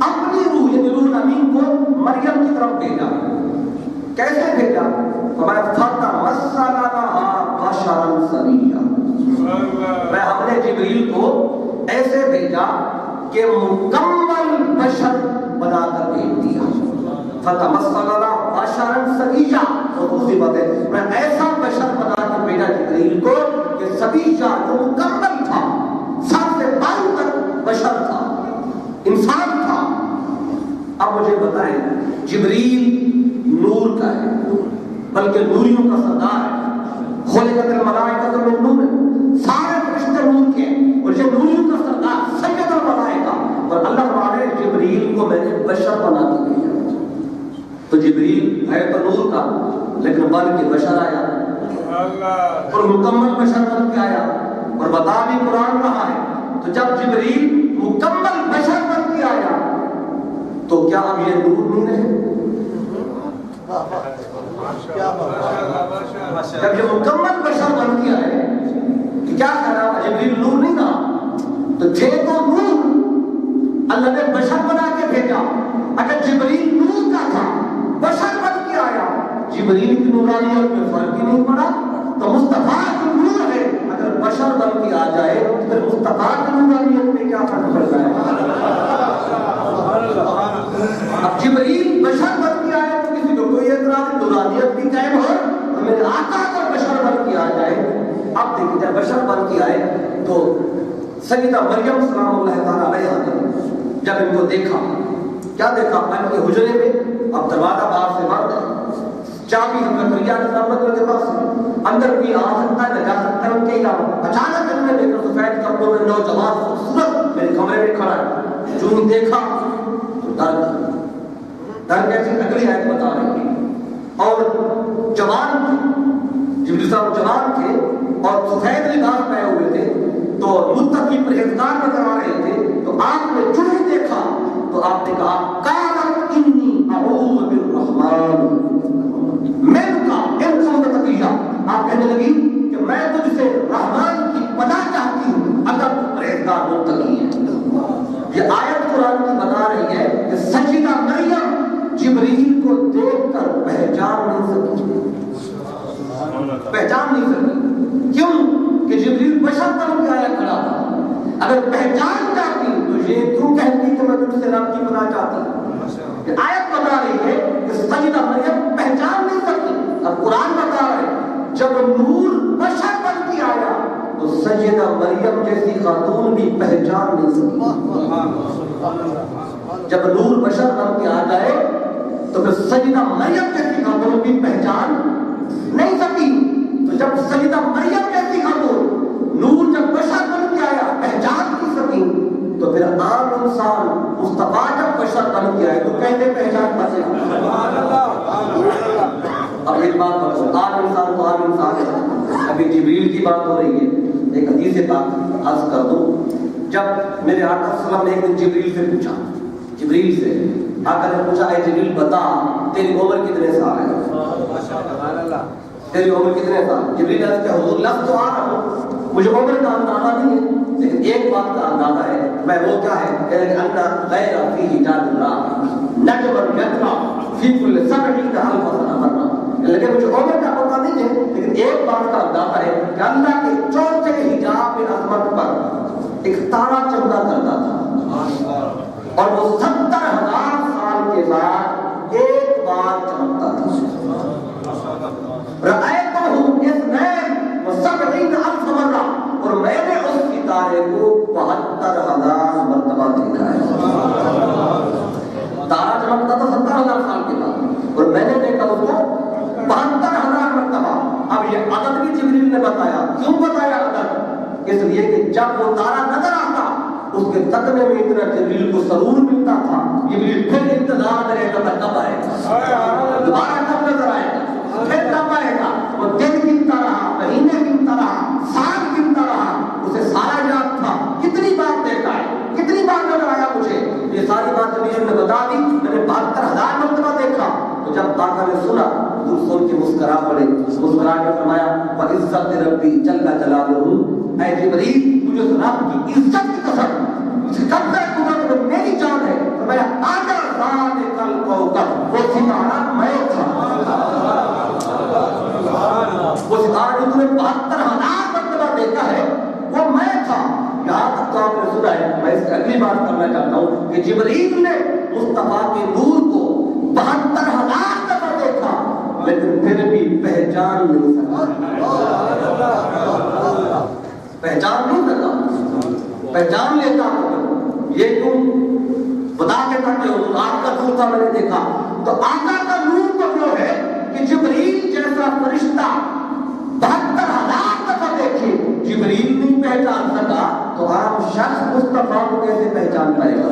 اپنی روح یعنی روح امین کو مریم کی طرف بھیجا. کیسے بھیجا؟ فرمایا فَتَمَثَّلَ لَهَا بَشَرًا سَوِيًّا. میں ہم نے جبریل کو ایسے بھیجا کہ مکمل بشر بنا کر بھیج دیا. فَتَمَثَّلَ لَهَا بَشَرًا سَوِيًّا، اور دوسری بات ہے میں ایسا بشر بنا کر بھیجا جبریل کو کہ سویّا جو مکمل تھا، سر سے پاؤں تک بشر تھا، انسان تھا. اب مجھے بتائیں جبریل نور کا ہے، بلکہ نوریوں کا سردار ہے. خلقت الملائکۃ من نور، سارے فرشتے نور کے، اور یہ نوریوں کا سردار سید الملائکہ. اور اللہ تعالی نے جبریل کو میں نے بشر بنا کے بھیجا. تو جبریل ہے تو نور کا لیکن بن کے بشر آیا، اور مکمل بشر بن کے آیا. اور بتا بھی قرآن رہا ہے تو جب جبریل مکمل بشر بن کے آیا تو کیا اب یہ نور نہیں رہے؟ جب یہ مکمل بشر بن کے آئے کہ کیا کرا؟ جبریل نور نہیں رہا، تو تھے تو نور، اللہ نے بشر بنا کے بھیجا. اگر جبریل نور کا تھا بشر بن کے آیا، جبریل کی نورانیت میں فرق ہی نہیں پڑا. تو مصطفیٰ جو نور ہے اگر بشر بن کے آ جائے پھر مصطفیٰ کی نورانیت میں کیا فرق پڑتا ہے؟ اب جبریل بشر بن کے آئے تو کسی کو کوئی اعتراض، نورانیت بھی قائم ہو بشر بن کے آئے تو سیدہ مریم سلام اللہ تعالیٰ علیہا نے جب ان کو دیکھا، کیا دیکھا؟ ان کے حجرے میں اب دروازہ باہر سے بند ہے، چابی حضرت علی علیہ السلام کے پاس ہے، اندر بھی آ سکتا ہے نہ جا سکتا ہے ان کے علاوہ۔ اچانک ان نے دیکھا سفید کپڑوں میں نوجوان خوبصورت میرے کمرے میں کھڑا ہے، جو ہی دیکھا تو ڈر کیسی اگلی آیت بتا رہی ہے، اور جوان تھے، جبریل صاحب جوان تھے اور سفید لباس پہنے ہوئے تھے، تو متقی پرہیزگار نظر آ رہے تھے۔ تو آپ نے جو ہی دیکھا تو آپ نے کہا قالت انی اعوذ بالرحمن منکا ان کنت تقیا۔ آپ کہنے لگی کہ میں تجھ سے رحمان کی پناہ چاہتی ہوں اگر تو پرہیزگار متقی ہے۔ یہ آیت قرآن کی بتا رہی ہے کہ سیدہ مریم جبریل کو دیکھ کر پہچان نہیں سکی۔ کیوں؟ کہ جبریل بشر بن کے آیا کھڑا تھا۔ اگر پہچان چاہتی تو یہ کیوں کہتی کہ میں تجھ سے رب کی پناہ چاہتی ہوں؟ کہ آیت بتا رہی ہے کہ سیدہ مریم پہچان نہیں سکی۔ اب قرآن بتا رہے ہیں جب نور بشر بن کے آیا تو سیدہ مریم جیسی خاتون بھی پہچان نہیں سکی۔ جب نور بشر بن کے آ جائے تو پھر سیدہ مریم جیسی خاتون بھی پہچان نہیں سکی۔ تو جب سیدہ مریم جیسی خاتون نور جب بشر بن کے آیا پہچان نہیں سکی، تو پھر عام انسان مصطفیٰ جب بشر بن کے آئے تو کیسے پہچان پائے گا؟ اب ایک بات بتاؤ، عام انسان تو عام انسان ہے۔ ابھی جبریل کی بات ہو رہی ہے، ایک حدیث بات عرض کر دوں۔ جب میرے آقا صلی اللہ علیہ وسلم نے ایک دن جبریل سے پوچھا، جبریل سے آقا نے پوچھا اے جبریل بتا تیری عمر کتنے سال ہے؟ تیری عمر کتنے سال؟ جبریل نے کہا حضور لفظ تو آ رہا ہوں، مجھے عمر کا اندازہ نہیں ہے، لیکن ایک بات کا اندازہ ہے، میں وہ کیا ہے کہ انا غیر فی حجاب اللہ نجم یتنا فی کل سبعین الف سنہ مرہ۔ لیکن مجھے عمر کا پتہ نہیں ہے، لیکن ایک بات کا اندازہ ہے کہ اللہ کے چوتھے حجاب عظمت پر ایک تارا چمکا کرتا تھا اور وہ 70,000 سال کے بعد ایک بار چمکتا تھا۔ رأیتہ اثنین وسبعین الف مرہ، اور میں نے اس ستارے کو 72,000 مرتبہ دیکھا ہے۔ تارا چمکتا تھا 70,000 سال کے بعد اور میں نے دیکھا اس کو 72,000 مرتبہ۔ اب یہ عدد بھی جبریل نے بتایا۔ کیوں بتایا عدد؟ اس لیے کہ جب وہ تارا نظر آتا اس کے تکنے میں اتنا جبریل کو سرور ملتا تھا، جبریل پھر انتظار میں رہتا تھا کب آئے گا، دوبارہ کب نظر آئے گا، پھر کب آئے گا۔ وہ دن گنتا رہا، مہینے گنتا رہا، سال گنتا رہا، اسے سارا یاد تھا کتنی بار دیکھا ہے، کتنی بار نظر آیا مجھے۔ یہ ساری بات جبریل نے بتا دی، میں نے 72,000 مرتبہ دیکھا۔ تو جب آقا نے سنا تو سن کے مسکرا پڑے، مسکرا کے فرمایا وعزت ربی جل جلالہ، اے جبریل مجھے اس رب کی عزت کی قسم جس قبضہ قدرت میں میری جان ہے، فرمایا آجا ذالک الکوکب، وہ ستارہ میں تھا، وہ ستارہ جو تم نے 72,000 مرتبہ دیکھا ہے وہ میں تھا۔ یہاں تک تو آپ نے سنا ہے۔ میں اس اگلی بات کرنا چاہتا ہوں کہ جبریل نے مصطفیٰ کے نور کو 72,000 دفعہ دیکھا لیکن پھر بھی پہچان نہیں سکا، پہچان نہیں سکا، پہچان لیتا یہ کیوں بتا کے تھا کہ آقا کا نور تھا میں نے دیکھا۔ تو آقا کا نور تو جو ہے کہ جبریل جیسا فرشتہ 72,000 دفعہ دیکھے جبریل نہیں پہچان سکا تو عام شخص مصطفیٰ کو کیسے پہچان پائے گا؟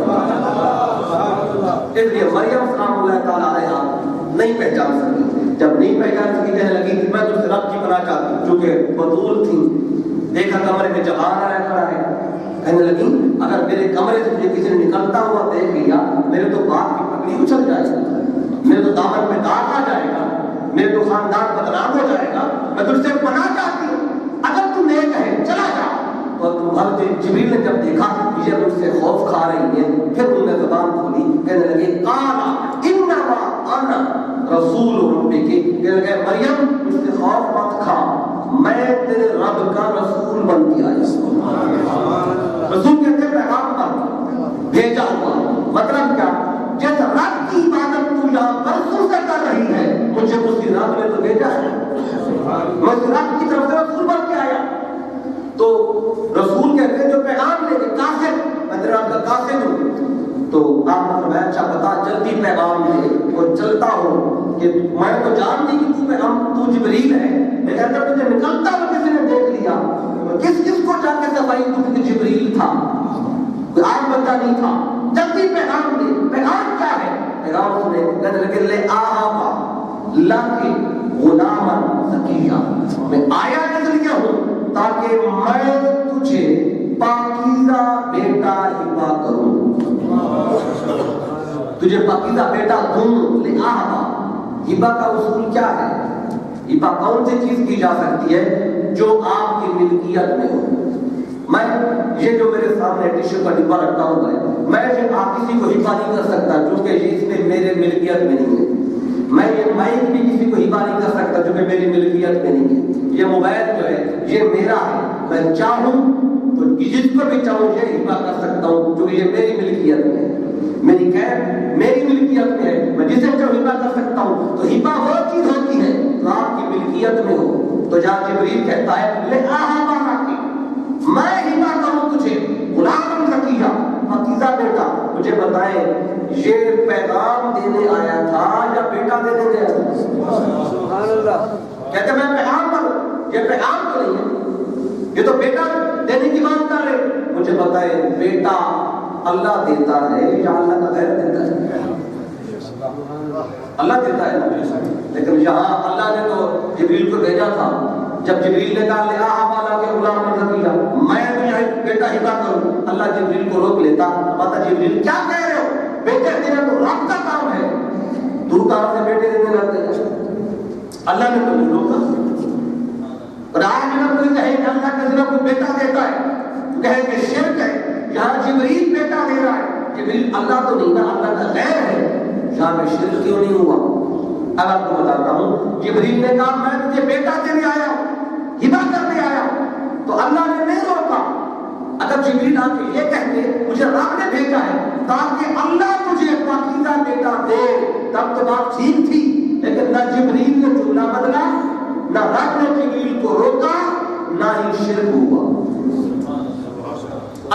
اس لیے مریم سلام اللہ تعالیٰ علیہا نہیں پہچان سکی۔ جب نہیں پہچان سکی کہنے لگی کہ میں تجھ سے رب کی پناہ چاہتی ہوں، چونکہ بطول تھی، دیکھا کمرے میں جوان آیا کھڑا ہے، کہنے لگی اگر میرے کمرے سے مجھے کسی نے نکلتا ہوا دیکھ لیا میرے تو باپ کی پگڑی اچھل جائے گا، میرے تو دامن میں داغ آ جائے گا، میرے تو خاندان بدنام ہو جائے گا، میں تجھ سے پناہ چاہتی ہوں، اگر تو نیک ہے چلا جا۔ تو جبریل نے جب دیکھا یہ مجھ سے خوف کھا رہی ہے، پھر انہوں نے زبان کھولی، کہنے لگے قالا انما انا رسول ربک، کہنے لگے مریم مجھ سے خوف مت کھا، میں تیرے رب کا رسول بن کے آیا ہوں۔ رسول کہتے ہیں پیغام پر بھیجا ہوا، مطلب کیا؟ جس رب کی عبادت تو یہاں برسوں سے کر رہی ہے مجھے اسی رب نے تو بھیجا ہے، میں اس رب کی طرف سے رسول بن کے آیا۔ تو رسول کہتے ہیں جو پیغام لے کے قاصد، میں تیرا کا قاصد ہوں، تو آپ نے فرمایا اچھا بتا جلدی پیغام دے اور چلتا ہوں کہ میں تو جانتی کہ تو پیغام تو جبریل ہے، لیکن اگر تجھے نکلتا ہوا کسی نے دیکھ لیا کس کس کو جا کے صفائی تو کہ جبریل تھا، کوئی عام بندہ نہیں تھا، جلدی پیغام دے۔ پیغام کیا ہے؟ پیغام سنے کہنے لگے لے آہا لاکے غلاما زکیہ، میں آیا اس لیے ہوں تاکہ میں تجھے پاکیزہ بیٹا ہبا کروں، تجھے پاکیزہ بیٹا دوں۔ لے آہا، ہبا کا اصول کیا ہے؟ ہبا کون سی چیز کی جا سکتی ہے جو آپ کی ملکیت میں ہو۔ میں یہ جو میرے سامنے ٹشو کا ڈبہ رکھا ہوا ہے، میں یہ آپ کسی کو ہبا نہیں کر سکتا کیونکہ اس میں میرے ملکیت میں نہیں ہے۔ میں یہ مائک بھی کسی کو ہبا نہیں کر سکتا جو کہ میری ملکیت میں نہیں ہے۔ یہ موبائل جو ہے یہ میرا ہے، میں چاہوں تو جس کو بھی چاہوں یہ ہبا کر سکتا ہوں جو یہ میری ملکیت میں ہے۔ میری کیب میری ملکیت میں ہے، میں جسے چاہوں ہبا کر سکتا ہوں۔ تو ہبا وہ چیز ہوتی ہے جو آپ کی ملکیت میں ہو۔ تو جہاں جبریل کہتا ہے لے آہا کے میں ہبا کروں تجھے غلام زکیہ، پاکیزہ بیٹا، مجھے بتائیں یہ پیغام دینے آیا تھا یا بیٹا دینے گیا تھا؟ سبحان اللہ۔ کہتے میں پیغام کروں، یہ پیغام تو نہیں ہے، یہ تو بیٹا دینے کی بات کر رہے۔ مجھے بتائیں بیٹا اللہ دیتا ہے یا اللہ کا غیر دیتا ہے؟ اللہ دیتا ہے، لیکن یہاں اللہ نے تو جبریل کو بھیجا تھا۔ جب جبریل نے کہا لے آہا والا کے غلام زکیہ، میں تجھے بیٹا ہبا کروں، اللہ جبریل کو روک لیتا، پتہ جبریل کیا کہہ رہے ہو؟ بیٹے دینا تو رب کا کام ہے، تو کہاں سے بیٹے دینے لگتے ہیں؟ اللہ نے تو نہیں روکا۔ اور آج اگر کوئی کہے کہ اللہ کا ذرا کوئی بیٹا دیتا ہے تو کہے کہ شرک ہے۔ یہاں جبریل بیٹا دے رہا ہے، جبریل اللہ تو نہیں نا، اللہ کا غیر ہے، یہاں میں شرک کیوں نہیں ہوا؟ اب آپ کو بتاتا ہوں، جبریل نے کہا میں تجھے بیٹا دینے آیا ہوں، ہبا کرنے آیا ہوں، تو اللہ نے نہیں روکا۔ اگر جبریل آ کے یہ کہتے مجھے رب نے بھیجا ہے تاکہ اللہ تجھے پاکیزہ بیٹا دے، تب تو بات ٹھیک تھی، لیکن نہ جبریل نے جملہ بدلا، نہ رب نے جبریل کو روکا، نہ ہی شرک ہوا۔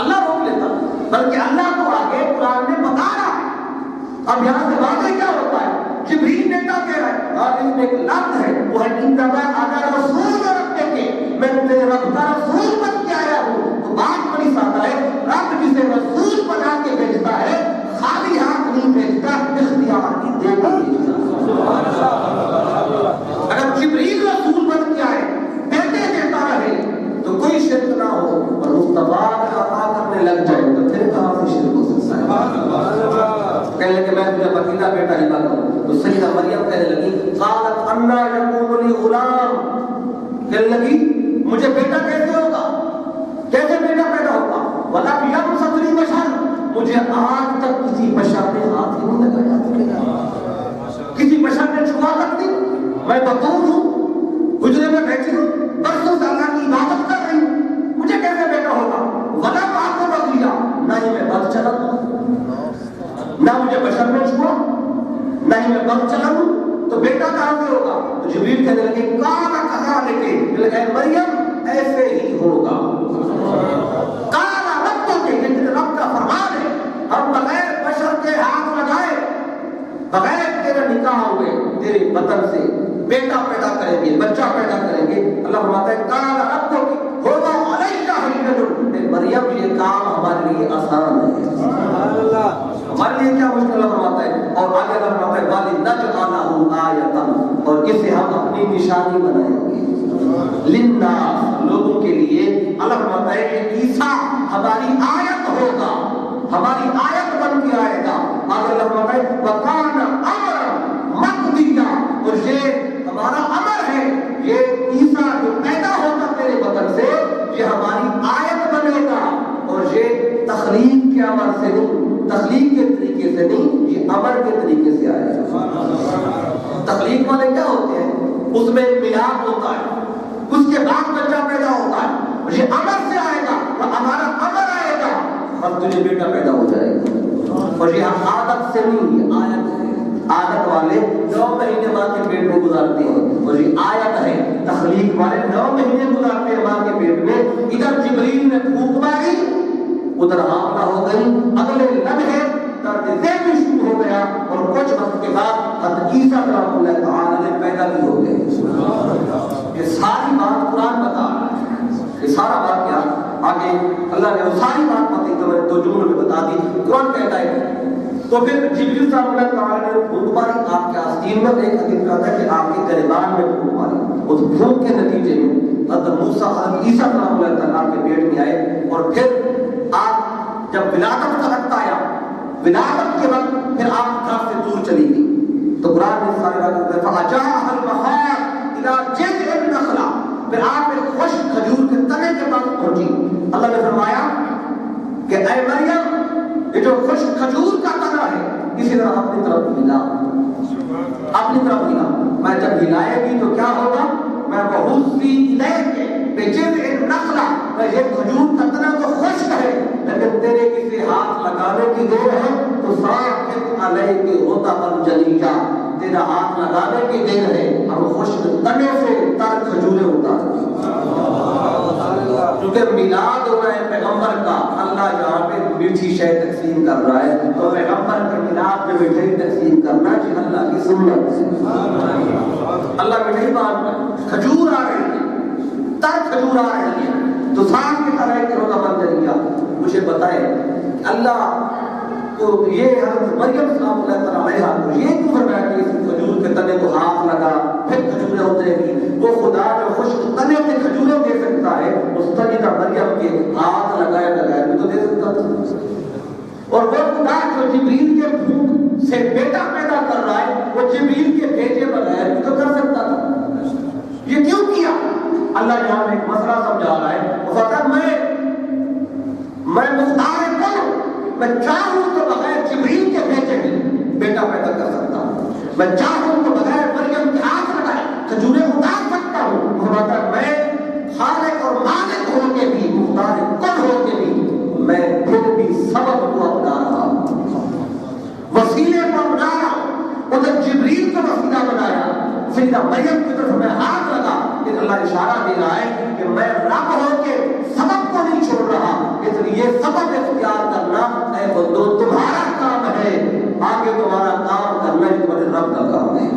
اللہ روک لیتا، بلکہ اللہ کو آگے قرآن میں بتا رہا ہے۔ اب یہاں سے واضح کیا ہوتا ہے؟ جبریل بیٹا کہہ رہا ہے اور اس میں ایک لفظ ہے وہ ہے انما انا رسول ربک، میں تیرے رب کا رسول بن کے آیا ہوں۔ تو بات بڑی سادہ ہے، رب جسے رسول بنا کے بھیجتا ہے خالی ہاتھ نہیں بھیجتا، اختیار بھی دے کر بھیجتا۔ اگر جبریل رسول بن کے آئے بیٹے دیتا رہے تو کوئی شرک نہ ہو، اور مصطفیٰ کا عطا کرنے لگ جائے تو پھر کہاں سے شرک ہو سکتا ہے؟ کہنے لگے میں تجھے پاکیزہ بیٹا ہبا کروں، تو سیدہ مریم کہنے لگی قالت انا یکون لی غلام، کہنے لگی مجھے بیٹا کیسے ہوگا، کیسے بیٹا پیدا ہوگا؟ ولم یمسسنی بشر، مجھے آج تک کسی بشر نے ہاتھ ہی نہیں لگایا، کسی بشر نے چھوا کر دی، میں بطول ہوں، حجرے میں بیٹھی ہوں، برسوں سے اللہ کی عبادت کر رہی ہوں، مجھے کیسے بیٹا ہوگا؟ ولم آکو بغیا، نہ ہی میں بد چلا ہوں، نہ مجھے بشر میں چھوا، نہ ہی میں بد چلا ہوں، تو بیٹا کہاں سے ہوگا؟ تو جبریل کہنے لگے کالا کذالک، اے مریم ایسے ہی ہوگا۔ کالا رب تو کہ یہ رب کا فرمان ہے، ہم بغیر بشر کے ہاتھ لگائے، بغیر تیرے نکاح ہوئے تیرے بدن سے بیٹا پیدا کریں گے، بچہ پیدا کریں گے۔ اللہ فرماتا ہے کالا رب تو کہ ہوگا علیہ حین، مریم یہ کام ہمارے لیے آسان ہے، ہمارے لیے کیا مشکل؟ اللہ فرماتا ہے، اور آگے اللہ فرماتا ہے وَلِنَجْعَلَهُ آیَةً، اور اسے ہم اپنی نشانی بنائیں گے، لِلنَّاسِ، لوگوں کے لیے۔ اللہ فرماتا ہے کہ عیسیٰ ہماری آیت ہوگا، ہماری آیت بن کے آئے گا۔ آگے اللہ فرماتا ہے وَكَانَ أَمْرًا مَقْضِيًّا، اور یہ ہمارا امر ہے، یہ عیسیٰ جو پیدا ہوگا تیرے بدن سے یہ ہماری آیت بنے گا، اور یہ تخلیق کے امر سے نہیں، تخلیق کے طریقے سے نہیں، یہ امر کے طریقے سے آئے گا۔ تخلیق والے کیا ہوتے ہیں؟ اس میں ملاپ ہوتا ہے، اس کے بعد بچہ پیدا ہوتا ہے، اور یہ امر سے آئے گا، اور ہمارا امر آئے گا اور تجھے بیٹا پیدا ہو جائے گا، اور یہ عادت سے نہیں، یہ آیت ہے۔ عادت والے 9 مہینے ماں کے پیٹ میں گزارتے ہیں، اور یہ آیت ہے تخلیق والے 9 مہینے گزارتے ہیں ماں کے پیٹ میں. ادھر جبریل نے پھونک ماری، ادھر حاملہ ہو گئی، اگلے لمحے درد ذہن بھی شروع ہو گیا، اور کچھ وقت کے بعد حضرت عیسیٰ رحمۃ اللہ تعالی نے پیدا بھی ہو گئے. یہ ساری بات قرآن بتا رہا ہے، یہ سارا واقعہ آگے اللہ نے وہ ساری بات بتائی تو میں 2 جملوں میں بتا دی. قرآن کہتا ہے تو پھر جبریل صاحب اللہ تعالیٰ نے پھونک ماری آپ کے آستین میں. ایک حدیث میں آتا ہے کہ آپ کے گریبان میں پھونک ماری. اس پھونک کے نتیجے میں حضرت موسیٰ حضرت عیسیٰ صاحب اللہ تعالیٰ کے پیٹ میں آئے، اور پھر آپ جب ولادت کا وقت آیا، ولادت کے وقت پھر آپ گھر سے دور چلی گئی. تو قرآن نے سارے بات فَأَجَاءَهَا الْمَخَاضُ إِلَىٰ جِذْعِ النَّخْلَةِ، پھر آپ ایک خشک کھجور کے تنے کے پاس پہنچی. اللہ نے فرمایا کہ اے مریم، یہ جو خشک کھجور کا تنا ہے اسی طرح اپنی طرف ہلا، اپنی طرف ہلا. میں جب ہلائے گی تو کیا ہوگا؟ میں وَهُزِّي إِلَيْكِ بِجِذْعِ النَّخْلَةِ، میں یہ کھجور کا تنا تو خشک ہے لیکن تیرے کسی ہاتھ لگانے کی دیر ہے تو ساقط علیہ رطبا جنیا، تیرا ہاتھ لگانے کی دیر ہے، ہم خشک تنے سے تر کھجوریں اتار. کیونکہ میلاد ہو رہا ہے پیغمبر کا، اللہ یہاں پہ میٹھی شے تقسیم کر رہا ہے، تو پیغمبر کے میلاد میں مٹھائی تقسیم کرنا جی اللہ کی سنت ہے. اللہ مٹھائی بانٹ رہا ہے، کھجور آ رہی ہے، تر کھجور آ رہی ہے، تو سانپ کی طرح ایک روزہ بن جائے. مجھے بتائے اللہ کو یہ حضرت مریم سلام اللہ تعالیٰ علیہا کو یہ کیوں فرمایا کہ اس کھجور کے تنے کو ہاتھ لگا پھر کھجوریں اترے گی؟ وہ خدا جو خشک تنے سے کھجوریں دے سکتا ہے اس سیدہ مریم کے ہاتھ لگائے بغیر بھی تو دے سکتا تھا. اور وہ خدا جو جبریل کے پھونک سے بیٹا پیدا کر رہا ہے وہ جبریل کے بھیجے بغیر بھی تو کر سکتا تھا. یہ کیوں کیا؟ اللہ یہاں میں ایک مسئلہ سمجھا رہا ہے. وہ فرماتا میں مختار کون، میں چاہوں تو بغیر جبریل کے بھیجے بھی بیٹا پیدا کر سکتا ہوں، میں چاہوں تو بغیر مریم کے ہاتھ لگائے کھجوریں اتار سکتا ہوں. وہ فرماتا میں خالق اور مالک ہو کے بھی، مختار کون ہو کے بھی میں پھر بھی سبب کو اپنا رہا ہوں، وسیلے کو اپنا رہا ہوں. ادھر جبریل کو وسیلہ بنایا، سیدہ مریم کی طرف میں ہاتھ لگا. اللہ اشارہ دے رہا ہے کہ میں رب ہو کے سبب کو نہیں چھوڑ رہا، اس لیے سبب اختیار کرنا اے بندو تمہارا کام ہے، آگے تمہارا کام کرنا ہی تمہارے رب کا کام ہے.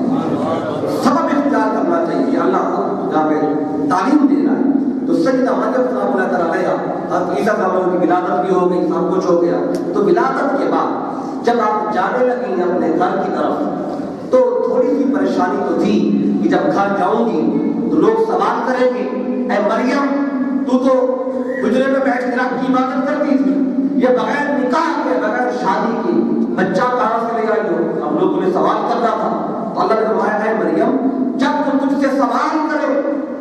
سبب اختیار کرنا چاہیے. اللہ خود جہاں پہ تعلیم دے رہا ہے. تو سیدہ مریم صلی اللہ تعالیٰ علیہا حضرت عیسیٰ صاحب کی ولادت بھی ہو گئی، سب کچھ ہو گیا. تو ولادت کے بعد جب آپ جانے لگی اپنے گھر کی طرف تو تھوڑی سی پریشانی تو تھی کہ جب گھر جاؤں گی تو لوگ سوال کریں گے اے مریم تو حجرے میں بیٹھ کے رب کی عبادت کرتی تھی، یہ بغیر نکاح کے بغیر شادی کی بچہ کہاں سے لے آئی ہو؟ ہم لوگوں نے سوال کرنا تھا. تو اللہ نے فرمایا اے مریم جب تو تجھ سے سوال کرے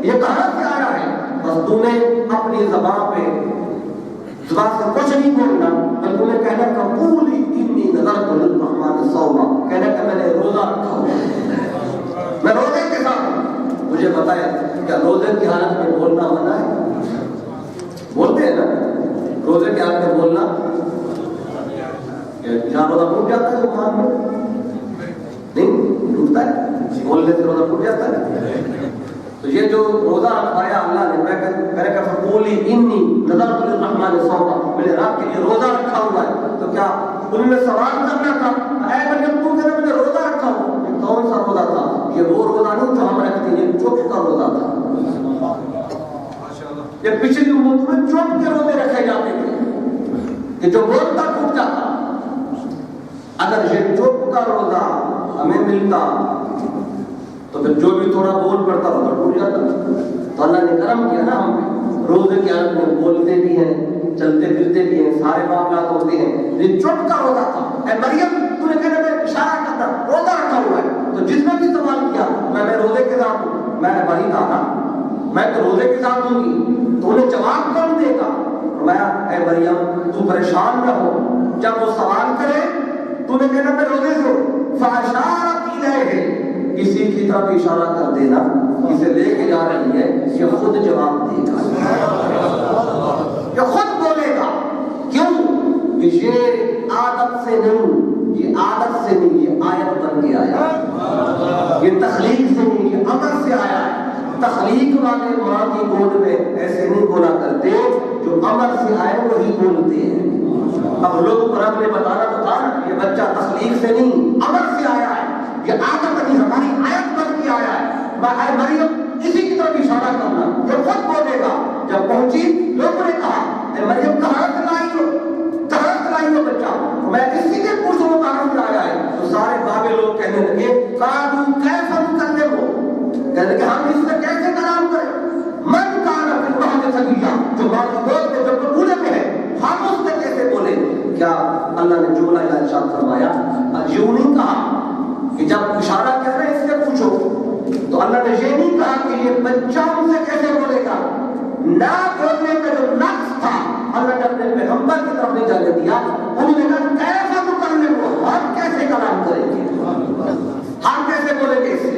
یہ کہاں سے آیا ہے، بس تو نے اپنی زبان سے کچھ نہیں بولنا، بلکہ تمہیں کہنا کہ قولی انی نذرت للرحمن صوما، کہنا کہ میں نے روزہ رکھا ہوا، میں روزے کے ساتھ. مجھے بتایا کیا روزے کی حالت میں بولنا منع ہے؟ بولتے ہیں نا روزے کی حالت میں بولنا، جہاں روزہ ٹوٹ جاتا ہے وہ مان میں نہیں ٹوٹتا ہے، بولنے سے روزہ ٹوٹ جاتا ہے. تو یہ جو روزہ رکھوایا اللہ نے، میں کہا فقولی انی نذرت للرحمن صوما، میں نے رب کے لیے روزہ رکھا ہوا ہے. تو کیا انہوں نے سوال کرنا تھا اے مریم تو کہنا میں نے روزہ رکھا ہوں؟ کون سا روزہ تھا؟ یہ وہ روزہ نہیں جو ہم رکھتے ہیں، یہ چپ کا روزہ تھا. یہ پچھلی امت میں چپ کے روزے رکھے جاتے تھے کہ جو بولتا ٹوٹ جاتا. اگر یہ چپ کا روزہ ہمیں ملتا تو پھر جو بھی تھوڑا بول پڑتا روزہ ٹوٹ جاتا. تو اللہ نے کرم کیا نا ہم پہ، روزے کی حالت میں بولتے بھی ہیں، چلتے پھرتے بھی ہیں، سارے معاملات ہوتے ہیں. یہ چپ کا روزہ تھا. اے مریم تو نے کہنا میں اشارہ کرتا روزہ رکھا ہوا ہے. تو جس نے بھی سوال کیا میں روزے کے ساتھ ہوں، میں وہی کہا نا میں تو روزے کے ساتھ ہوں گی. تو انہیں جواب کون دے گا؟ میں اے مریم تو پریشان نہ ہو، جب وہ سوال کرے تو نے کہنا میں روزے سے ہوں. فاشارت الیہ، کسی کی طرف اشارہ کر دینا، اسے لے کے جا رہی ہے، یہ خود جواب دے گا، یہ خود بولے گا. کیوں؟ یہ عادت سے نہیں، یہ یہ عادت سے نہیں، یہ آیت بن کے آیا، یہ تخلیق سے نہیں، یہ امر سے آیا ہے۔ تخلیق والے ماں کی گود میں ایسے نہیں بولا کرتے، جو امر سے آئے وہی بولتے ہیں۔ اب لوگوں کو رب نے بتانا تو تھا یہ بچہ تخلیق سے نہیں امر سے آیا ہے، یہ عادت نہیں ہماری آیت بن کے آیا ہے۔ اے مریم اسی کی طرف اشارہ کرنا، یہ خود بولے گا۔ جب پہنچی لوگوں نے کہا اے مریم کہاں سے لائی ہو بچہ؟ میں اسی سے پوچھوں وہ کہاں سے آیا ہے؟ تو سارے بابے لوگ کہنے لگے قالوا کیف نکلمہ، کہنے لگے ہم اس سے کیسے کلام کریں؟ من کان فی المہد صبیا، جو ماں کی گود میں جو بوڑھے میں ہے ہم اس سے کیسے بولیں؟ کیا اللہ نے جملہ یا ارشاد فرمایا؟ یوں نہیں کہا کہ جب اشارہ کہہ رہے اس سے پوچھو تو اللہ نے یہ نہیں کہا کہ یہ بچہ ان سے کیسے بولے گا۔ نہ بولنے کا جو نقص تھا اللہ نے اپنے پیغمبر کی طرف نہیں جانے دیا، انہوں نے کہا کیسا نکلمہ، ہم کیسے کلام کریں گے، ہم کیسے بولیں گے اس سے؟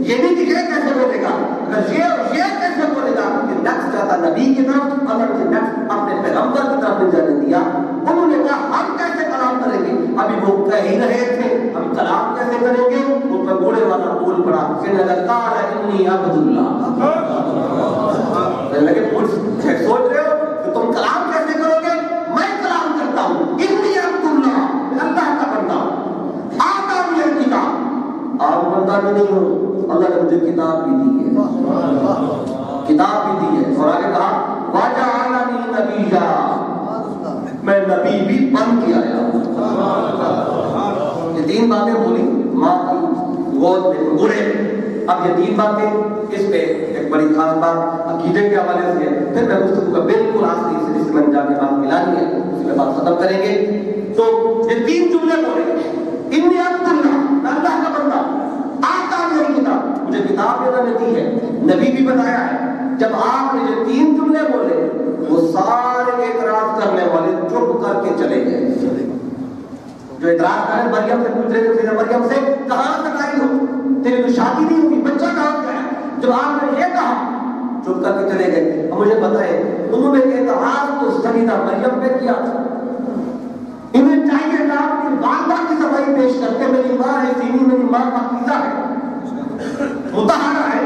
یہ نہیں کہ یہ کیسے بولے گا، اگر یہ کیسے بولے گا؟ کہ نقص جاتا نبی کی طرف، اللہ نے نقص اپنے پیغمبر کی طرف نہیں جانے دیا۔ انہوں نے کہا ہم کیسے کلام کریں گے؟ ابھی وہ کہہ ہی رہے تھے ہم کلام کیسے کریں گے، ان پر بوڑھے والا بول پڑا کہ قال انی عبد اللہ۔ لیکن سوچ رہے ہو کہ تم کلام کیسے کرو گے؟ میں کلام کرتا ہوں، انی عبد اللہ، میں اللہ کا بندہ ہوں، آتانی الکتاب، آپ بندہ بھی نہیں ہو، اللہ نے مجھے کتاب بھی دی ہے، کتاب بھی دی ہے، اور آگے کہا وجعلنی نبیا، میں نبی بھی بن کے آیا ہوں۔ یہ تین باتیں بولی ماں کی گود میں بوڑھے۔ اب یہ تین باتیں، اس پہ ایک بڑی خاص بات عقیدے کے حوالے سے ہے، پھر میں گفتگو کا بالکل آخری سے جس میں جا کے بات ملانی ہے اس میں بات ختم کریں گے۔ تو یہ تین جملے بولے انی عبد اللہ، میں اللہ کا بندہ، آتانی الکتاب، مجھے کتاب اللہ نے دی ہے، نبی بھی بتایا ہے۔ جب آپ نے یہ تین جملے بولے وہ سارے اعتراض کرنے والے چپ کر کے چلے گئے۔ جو اعتراض کرے مریم سے پوچھ رہے تھے مریم سے کہاں سے لائی ہو، تیری تو شادی نہیں ہوئی، بچہ کہاں سے آیا؟ جب آپ نے یہ کہا چپ کر کے چلے گئے۔ اب مجھے بتائے انہوں نے اعتراض تو سیدہ مریم پہ کیا تھا، انہیں چاہیے تھا اپنی والدہ کی صفائی پیش کرتے، میری ماں ہے سینی، میری ماں پاکیزہ ہے، مطہرہ ہے،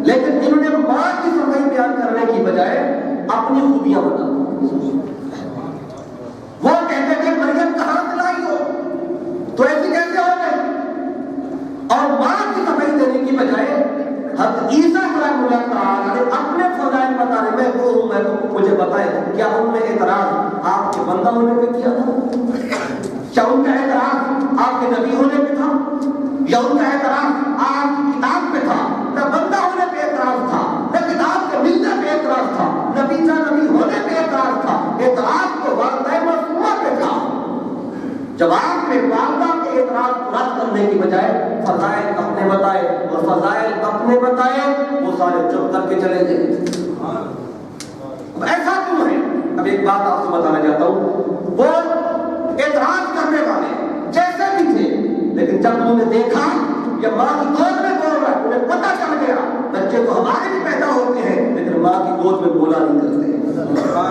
لیکن انہوں نے ماں کی صفائی بیان کرنے کی بجائے اپنی خوبیاں بتا دی۔ وہ کہتے تھے مریم کہاں سے لائی ہو، تو ایسی کیسے ہو گئے، اور ماں کی صفائی دینے کی بجائے حضرت عیسیٰ کلام اللہ تعالیٰ نے اپنے فضائل بتا رہے میں وہ ہوں، میں مجھے بتائے کیا انہوں نے اعتراض آپ کے بندہ ہونے پہ کیا تھا، کیا ان کا اعتراض آپ کے نبی ہونے پہ تھا، یا ان کا اعتراض آپ کی کتاب پہ تھا؟ نہ بندہ ہونے پہ اعتراض تھا، نہ کتاب کے ملنے پہ اعتراض تھا، نہ نبی ہونے پہ اعتراض تھا، اعتراض تو والدہ معصومہ پہ تھا۔ جب آپ نے والدہ کے اعتراض کو رد کرنے کی بجائے فضائل اپنے بتائے اور فضائل اپنے بتائے، وہ سارے چپ کر کے چلے گئے۔ اب ایسا کیوں ہے؟ اب ایک بات آپ کو بتانا چاہتا ہوں، وہ اعتراض کرنے والے جیسے بھی تھے، لیکن جب انہوں نے دیکھا یہ ماں کی گود میں بول رہا ہے، انہیں پتہ چل گیا بچے تو ہمارے بھی پیدا ہوتے ہیں لیکن ماں کی گود میں بولا نہیں کرتے،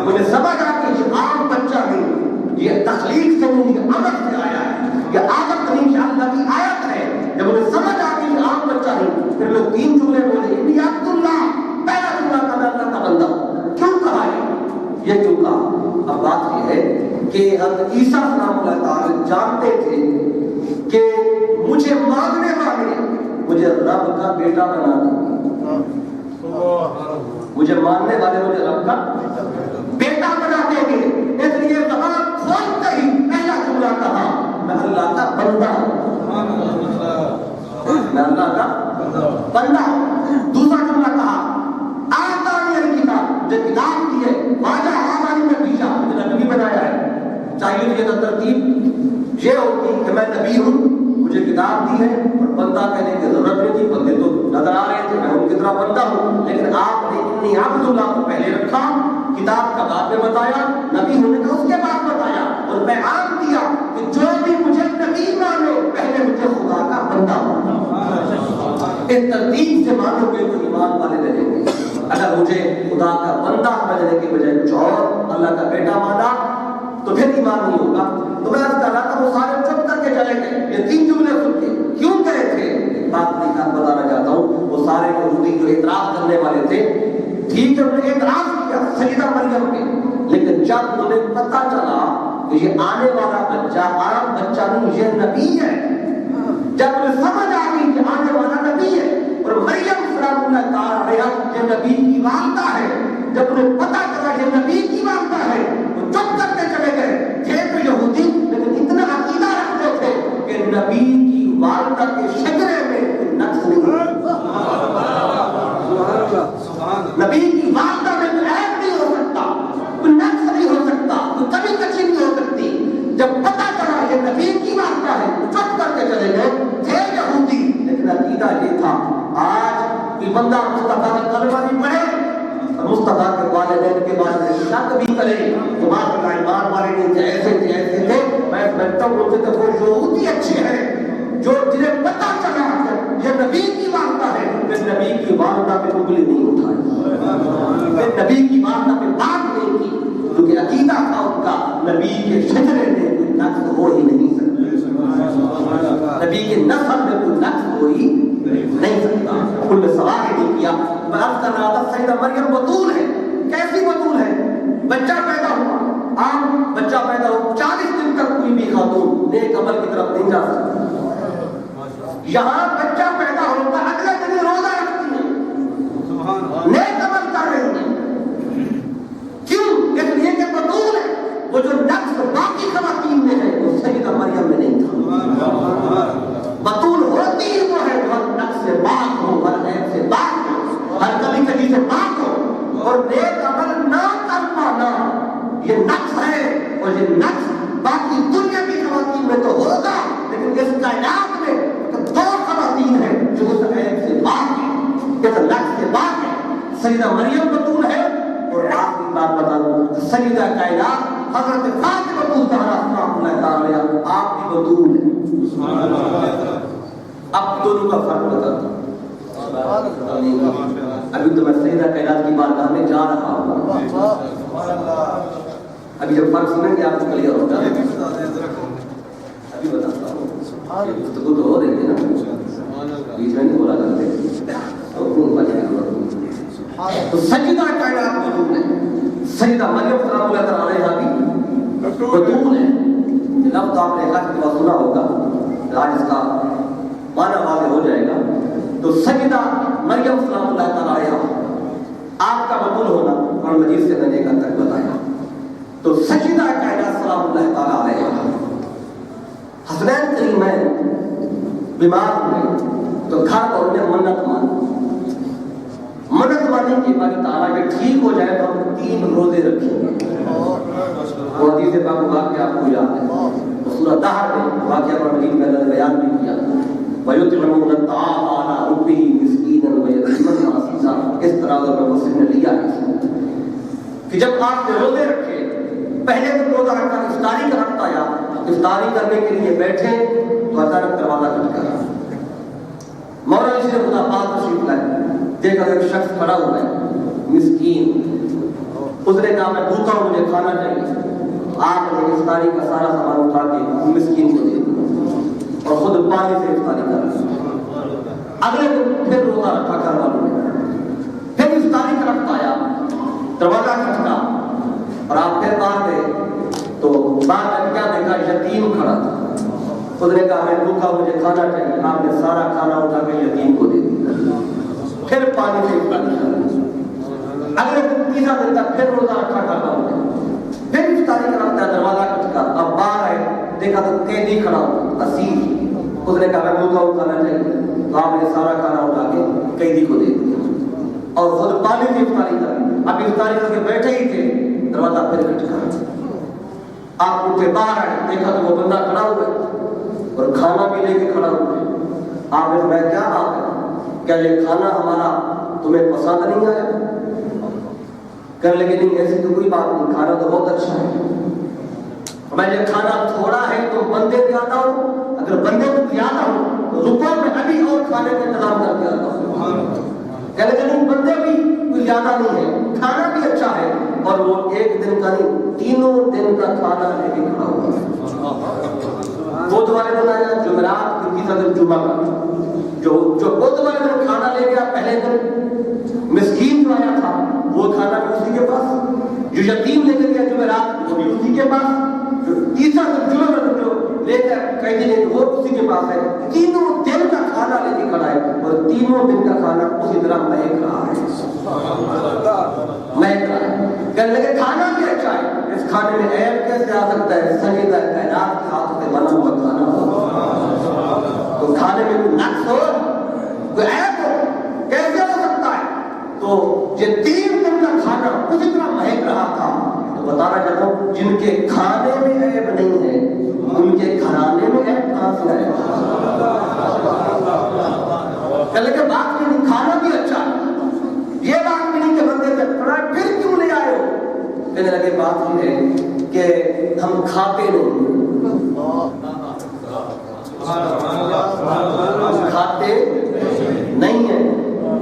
انہیں سمجھ آ کہ یہ عام بچہ نہیں، یہ تخلیق سے نہیں، یہ امر سے آیا ہے، یہ عادت نہیں، یہ اللہ کی آیت ہے۔ جب انہیں سمجھ آ کہ یہ عام بچہ نہیں، پھر لوگ تین جملے بولے انی عبد اللہ، پہلا جملہ کہا میں اللہ کا بندہ۔ کیوں کہا یہ کیوں کہا؟ اب بات یہ ہے کہ حضرت عیسیٰ سلام اللہ تعالی جانتے تھے کہ مجھے مانگنے والے مجھے رب کا بیٹا بنا دیں گے، مجھے ماننے والے مجھے رب کا بیٹا بنا دیں گے، اس لیے زبان کھولتے ہی پہلا جملہ کہا میں اللہ کا بندہ ہوں، میں اللہ کا بندہ ہوں۔ دوسرا جملہ کہا آتانی الکتاب، مجھے کتاب دی ہے، وجعلنی نبیا، مجھے نبی بنایا ہے۔ چاہیے تو یہ ترتیب یہ ہوتی کہ میں نبی ہوں، مجھے کتاب دی ہے، اور بندہ کہنے کی ضرورت نہیں تھی، بندے تو نظر آ رہے تھے، میں ان کی طرح بندہ ہوں، لیکن آپ نے انی عبد اللہ کو پہلے رکھا، کتاب کا بعد میں بتایا، نبی ہونے کا اس کے بعد بتایا، اور پیغام دیا کہ جو بھی مجھے نبی مانے پہلے مجھے خدا کا بندہ مانا۔ اس ترتیب سے مانو گے تو ایمان والے رہیں گے۔ اگر مجھے خدا کا بندہ سمجھنے کی بجائے کچھ اور اللہ کا بیٹا مانا تو پھر ایمان نہیں ہوگا. تو میں عرض کر رہا تھا وہ سارے چپ کر کے چلے گئے. یہ 3 جملے سن کے کیوں گئے تھے؟ بات بتانا چاہتا ہوں. وہ سارے یہودی جو اعتراض کرنے والے تھے، ٹھیک ہے انہوں نے اعتراض کیا سیدہ مریم پہ، لیکن جب انہیں پتہ چلا کہ یہ آنے والا بچہ عام بچہ نہیں، یہ نبی ہے، جب انہیں سمجھ آ گئی کہ آنے والا نبی ہے اور مریم سلام اللہ تعالیٰ علیہا یہ نبی کی والدہ ہے، جب انہیں پتہ چلا یہ نبی کی والدہ ہے تو چپ کر کے چلے گئے. تھے تو یہودی لیکن اتنا عقیدہ رکھتے تھے کہ نبی کی والدہ کے شجرے میں کوئی نقص نہیں، نبی کی والدہ میں کوئی عیب نہیں ہو سکتا، کوئی نقص نہیں ہو سکتا، کوئی کمی کچی نہیں ہو سکتی. جب پتہ چلا یہ نبی کی والدہ ہے چپ کر کے چلے گئے. تھے یہودی لیکن عقیدہ یہ تھا. آج کوئی بندہ مصطفیٰ کا کلمہ بھی پڑھے اور مصطفیٰ کے والدین کے بارے میں شک بھی کرے، تمہارے ایمان والے نہیں تھے، ایسے تھے ایسے تھے، میں سمجھتا ہوں ان سے تو وہ یہودی اچھے ہیں جو جنہیں پتہ چلا یہ نبی کی والدہ ہے، پھر نبی کی والدہ پہ انگلی نہیں اٹھائی، پھر نبی کی والدہ پہ بات نہیں کی، کیونکہ عقیدہ تھا ان کا نبی کے شجرے میں کوئی نقص ہو ہی نہیں سکتا، نبی کے نسل میں کوئی نقص ہو ہی نہیں سکتا. ان نے سوال ہی نہیں کیا. میں عرض کر رہا تھا سیدہ مریم بطول ہے. کیسی بطول ہے؟ بچہ پیدا ہوا، عام بچہ پیدا ہوا، 40 دن تک کوئی بھی خاتون نیک عمل کی طرف نہیں جا سکتی. یہاں بچہ پیدا ہوتا اگلے دن روزہ رکھتی ہے، نیک عمل کر رہی ہے. کیوں؟ اس لیے کہ بطول ہے. وہ جو نقص باقی خواتین میں ہے وہ سیدہ مریم میں نہیں تھا. بطول ہوتی ہی وہ ہے جو ہر نقص سے پاک ہو، ہر عیب سے پاک ہو، ہر کمی کجی سے پاک ہو. اور نیک عمل نہ کر پانا یہ نقص ہے، اور یہ نقص باقی دنیا کی خواتین میں تو ہوگا، لیکن اس کائنات میں 2 خواتین ہیں جو اس عیب سے پاک ہیں، اس نقص سے پاک ہیں. سیدہ مریم بطول ہے. اور آخری بات بتا دوں، سیدہ کائنات حضرت فاطمہ الزہرا سلام اللہ تعالیٰ آپ بھی بطول ہیں. اب دونوں کا فرق بتا دوں. ابھی تو میں سیدہ کائنات کی بارگاہ میں جا رہا ہوں، ابھی جب فرق سنیں گے آپ کو کلیئر ہوگا. ابھی بتاتا ہوں، گفتگو تو ہو رہی ہے نا، بیچ میں نہیں بولا کرتے. تو سیدہ کائنات بطول ہے. سیدہ مریم سلام اللہ تعالیٰ بھی بطول ہے. لفظ آپ نے ایک دفعہ سنا ہوگا، آج اس کا معنی واضح ہو جائے گا. تو سیدہ مریم سلام اللہ تعالیٰ آپ کا بطول ہونا قرآن مجید سے میں نے ایک حد تک بتایا. تو سیدہ کائنات سلام اللہ تعالیٰ علیہ حسنین کریمین بیمار ہوئے تو گھر پر انہیں منت مانی کہ باری تعالیٰ کہ ٹھیک ہو جائے تو ہم 3 روزے رکھیں گے. وہ حدیث پاک واقعہ آپ کو یاد ہے، سورہ دہر میں واقعہ قرآن مجید میں اللہ نے بیان بھی کیا. وَيُطْعِمُونَ الطَّعَامَ عَلَىٰ حُبِّهِ مِسْكِينًا وَيَتِيمًا وَأَسِيرًا. اس طرح اگر میں مسلم نے لیا ہے کہ جب آپ نے روزے رکھے، پہلے تو روزہ رکھا افطاری کا وقت آیا، افطاری کرنے کے لیے بیٹھے تو اچانک دروازہ کھٹکا. مولانا جی نے خدا پاک تشریف لائے، دیکھا ایک شخص کھڑا ہوا ہے مسکین. اس نے کہا میں بھوکا ہوں، مجھے کھانا چاہیے. آپ نے افطاری کا سارا سامان اٹھا کے مسکین کو دے دیا اور خود پانی سے افطاری کر رہا. اگلے دن پھر روزہ رکھا گھر والوں نے، پھر افطاری کا وقت آیا، دروازہ کھٹکا اور آپ پھر باہر گئے تو باہر کیا دیکھا؟ یتیم کھڑا تھا. خود نے کہا میں بھوکا ہوں، مجھے کھانا چاہیے. آپ نے سارا کھانا اٹھا کے یتیم کو دے دیا، پھر پانی سے افطاری کر رہا. اگلے دن 3 دن تک پھر روزہ رکھا گھر والوں نے، پھر افطاری کا وقت آیا، دروازہ کھٹکا. اب باہر آئے، دیکھا تو قیدی کھڑا ہوا اسیر. اس نے کہا میں بھوکا ہوں، کھانا چاہیے. تو آپ نے سارا کھانا اٹھا کے قیدی کو دے دیا اور خود پانی سے افطاری کر لی. اب افطاری کر کے بیٹھے ہی تھے، دروازہ پھر کھٹکا. آپ اٹھے باہر آئے، دیکھا تو وہ بندہ کھڑا ہوا ہے اور کھانا بھی لے کے کھڑا ہوا ہے. آپ نے فرمایا کیا بات ہے، کیا یہ کھانا ہمارا تمہیں پسند نہیں آیا؟ کہنے لگے نہیں ایسی تو کوئی بات نہیں، کھانا تو بہت اچھا ہے. میں یہ کھانا تھوڑا ہے تو بندے زیادہ ہو، اگر بندے تو زیادہ ہو تو رکوع میں ابھی اور کھانے کا انتظام کر کے آتا ہوں. کہنے لگے نہیں بندے بھی کوئی زیادہ نہیں ہے، کھانا بھی اچھا ہے اور وہ ایک دن کا نہیں 3 دن کا کھانا لے کے کھڑا ہوا ہے۔ بدھ والے دن آیا جمعرات کی تیسرا دن جمعہ کا، جو بدھ والے دن کھانا لے گیا پہلے دن مسکین جو آیا تھا وہ کھانا بھی اسی کے پاس، جو یتیم لے کے گیا جمعرات وہ بھی اسی کے پاس، جو تیسرا دن جمعہ کا جو لے کر کہتے ہیں وہ اسی کے پاس ہے۔ 3 دن کا کھانا لے کے کھڑا ہے اور 3 دن کا کھانا اسی طرح مہک رہا ہے، مہک رہا ہے۔ کہنے لگے کھانا بھی اچھا ہے، اس کھانے میں عیب کیسے آ سکتا ہے؟ سجدہ کائنات کے ہاتھ سے بنا ہوا کھانا ہو، تو کھانے میں کوئی نقص ہو، کوئی عیب ہو، کیسے ہو سکتا ہے؟ تو یہ 3 دن کا کھانا اسی طرح مہک رہا تھا۔ تو بتانا چاہتا ہوں جن کے کھانے میں عیب نہیں ہے ان کے گھرانے میں عیب کہاں سے آئے؟ کہنے لگے بات نہیں، کھانا بھی اچھا ہے، یہ بات نہیں کہ بندے سے پڑا پھر کیوں لے آئے ہو؟ کہنے لگے بات یہ ہے کہ ہم کھاتے نہیں، ہم کھاتے نہیں ہیں۔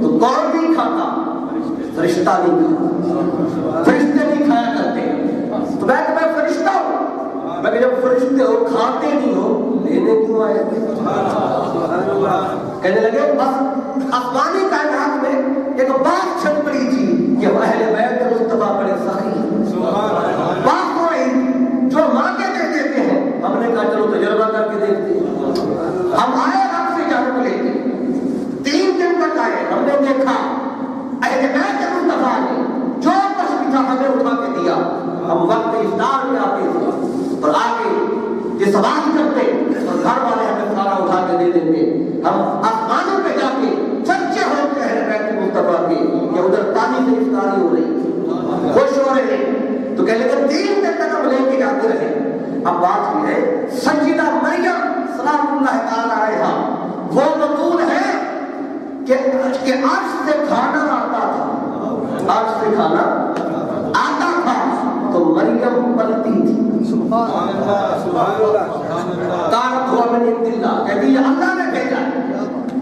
تو کون نہیں کھاتا؟ فرشتہ نہیں کھاتا، فرشتے نہیں کھایا کرتے۔ تو میں فرشتہ ہوں، میں جب فرشتے ہو کھاتے نہیں ہو لینے کیوں آئے؟ کہنے لگے بس آسمانی کائنات میں ایک بات چھٹ پڑی تھی کہ اہل بیت مصطفیٰ بڑے سخی، بات ہو رہی جو مانگے دے دیتے ہیں۔ ہم نے کہا چلو تجربہ کر کے دیکھتے ہیں۔ ہم آئے آپ سے جانب لے کے 3 دن تک آئے، ہم نے دیکھا اہل بیت مصطفیٰ نے جو کچھ بھی تھا ہمیں اٹھا کے دیا۔ ہم وقت افطار میں آتے تھے اور آگے یہ سوال کرتے اور گھر والے ہمیں کھانا اٹھا کے دے دیتے۔ ہم آسمانوں پہ جا کے سچے ہوتے ہیں بیت مصطفیٰ کے کہ ادھر پانی سے افطاری ہو رہی، خوش ہو رہے ہیں۔ تو کہنے لگے 3 دن تک ہم لے کے جاتے رہے۔ اب بات یہ ہے سیدہ مریم سلام اللہ تعالی علیہا وہ بطول ہے کہ عرش سے کھانا آتا تھا، عرش سے کھانا آتا تھا تو مریم پلتی تھی۔ کانت ہوا من عند اللہ، کہتی ہے اللہ نے بھیجا ہے،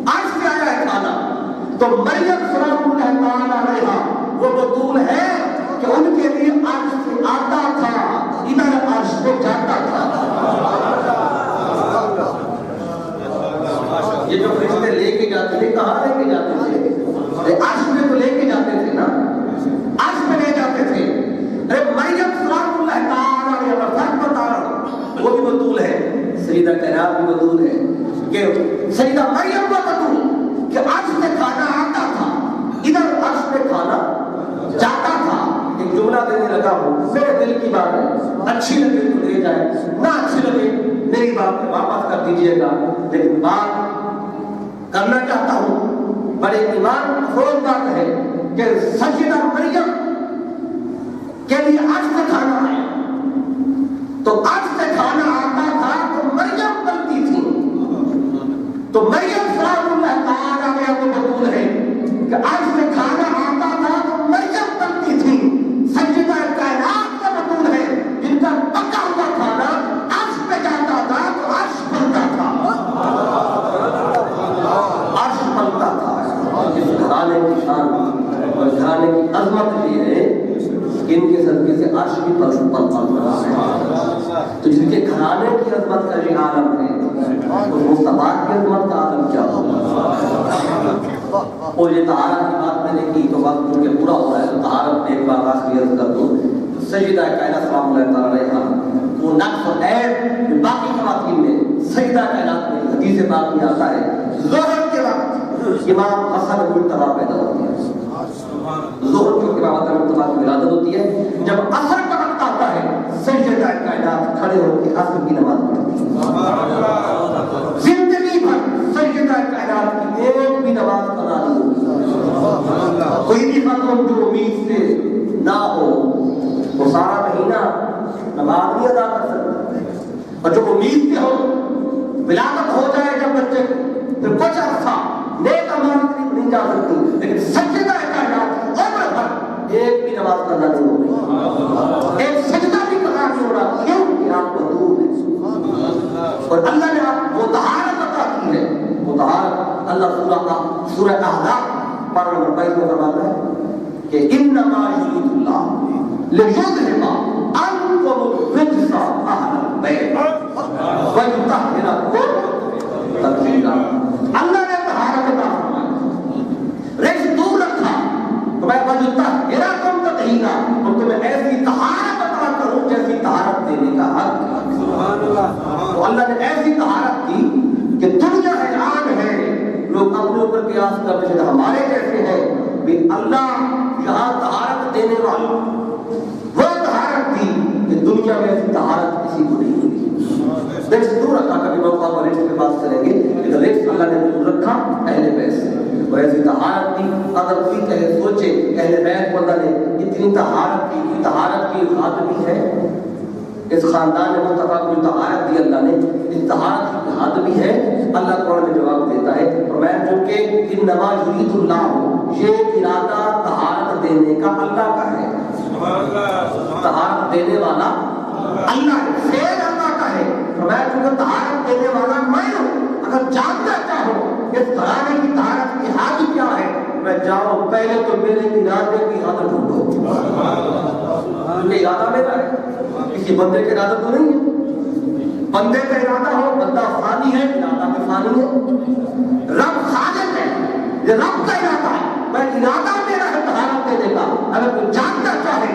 عرش سے آیا ہے کھانا۔ تو مریم سلام اللہ تعالی علیہا وہ بطول ہے کہ ان کے لیے عرش سے آتا تھا، ادھر عرش پہ جاتا تھا۔ یہ جو فرشتے لے کے جاتے تھے کہاں لے کے جاتے تھے؟ عرش میں تو لے کے جاتے تھے نا، عرش میں لے جاتے تھے۔ ارے مریم سلام اللہ تعالی علیہا فرق بتا رہا ہوں، وہ بھی بطول ہے، سیدہ کائنات بھی بطول ہے کہ سیدہ مریم وہ بطول کہ عرش سے کھانا آتا تھا، ادھر عرش پہ کھانا جاتا تھا۔ ایک جملہ دینے لگا ہوں، میرے دل کی بات ہے، اچھی لگے تو لے جائے، نہ اچھی لگے میری بات پہ واپس کر دیجئے گا، لیکن بات کرنا چاہتا ہوں۔ بڑے ایمان افروز بات ہے کہ سیدہ مریم کے لیے عرش سے کھانا آیا، تو عرش سے کھانا آتا تھا تو مریم بنتی تھی۔ تو مریم سلام اللہ تعالی علیہا وہ بطول ہے کہ عرش سے کھانا آتا تھا تو مریم بنتی تھی۔ سیدہ کائنات کا بطول ہے جن کا پکا ہوا کھانا عرش پہ جاتا تھا تو عرش بنتا تھا، عرش بنتا تھا۔ اس گھرانے کی شان اور گھرانے کی عظمت یہ ہے کہ ان کے صدقے سے عرش بھی پل رہا ہے۔ تو جن کے گھرانے کی عظمت کا یہ عالم ہے تو مصطفیٰ کی عظمت کا عالم کیا ہوگا؟ اور یہ طہارت کی بات میں نے کی تو وقت کیونکہ پورا ہو رہا ہے تو طہارت میں ایک بار آخری عرض کر دوں۔ سیدہ کائنات سلام اللہ تعالی علیہا وہ نقص و عیب باقی خواتین میں سیدہ کائنات میں حدیث پاک میں آتا ہے ظہر کے وقت امام حسن مجتبیٰ پیدا ہوتے ہیں۔ ظہر کے امام حسن مجتبیٰ کی ولادت ہوتی ہے، جب عصر کا وقت آتا ہے سیدہ کائنات کھڑے ہو کے عصر کی نماز پڑھتی ہیں۔ زندگی بھر سیدہ کائنات کی ایک بھی نماز قضا نہیں ہوتی، کوئی بھی مظلوم جو امید سے نہ ہو وہ سارا مہینہ نماز نہیں ادا کر سکتا، اور جو امید سے ہو ولادت ہو جائے جب بچے کو پھر کچھ عرصہ نیک اعمال کی نہیں جا سکتی، لیکن سجدہ کائنات عمر بھر ایک بھی نماز قضا نہیں ہو رہی، ایک سجدہ بھی قضا نہیں ہو رہا، کیوں کہ آپ کو دور ہے اور اللہ نے آپ وہ طہارت عطا کی ہے۔ وہ طہارت اللہ سورہ احزاب پارہ نمبر 22 میں فرماتا ہے کہ انما یرید اللہ لِيُذْهِبَ عَنْكُمُ الرِّجْسَ أَهْلَ الْبَيْتِ وَيُطَهِّرَكُمْ تَطْهِيرًا۔ اللہ نے طہارت عطا فرمائی، رجس دور رکھا تو میں وَيُطَهِّرَكُمْ تَطْهِيرًا، اور تمہیں ایسی طہارت عطا کروں جیسی طہارت دینے کا حق ہے۔ تو اللہ نے ایسی طہارت کی کہ دنیا حیران ہے، لوگ اپنے اوپر قیاس کرتے ہیں ہمارے جیسے ہیں کہ اللہ یہاں طہارت دینے والا وہ طہارت دی کہ دنیا میں ایسی طہارت کسی کو نہیں ملی۔ رجس دور رکھا، کبھی موقع پر رجس پہ بات کریں گے، لیکن رجس اللہ نے دور رکھا اہل بیت سے، وہ ایسی طہارت دی۔ اگر کوئی کہے سوچے اہل بیت کو اللہ نے اتنی طہارت کی حد بھی ہے، اس خاندان مصطفیٰ کو طہارت دی اللہ نے، اس طہارت کی حد بھی ہے۔ اللہ قرآن میں جواب دیتا ہے، فرمایا چونکہ انما یرید اللہ، یہ ارادہ طہارت دینے کا اللہ کا ہے، طہارت دینے والا اللہ ہے، فعل اللہ کا ہے۔ فرمایا چونکہ طہارت دینے والا میں ہوں، اگر جاننا چاہو اس گھرانے کی طہارت کی حد کیا ہے، میں جاؤ پہلے تو میرے ارادے کی حد ڈھونڈو، کیونکہ ارادہ میرا ہے، کسی بندے کا ارادہ تو نہیں ہے۔ بندے کا ارادہ ہو، بندہ فانی ہے، ارادہ میں فانی ہے۔ رب خالق ہے، یہ رب کا ارادہ ہے، میں ارادہ میرا ہے طہارت دینے کا۔ اگر کوئی جاننا چاہے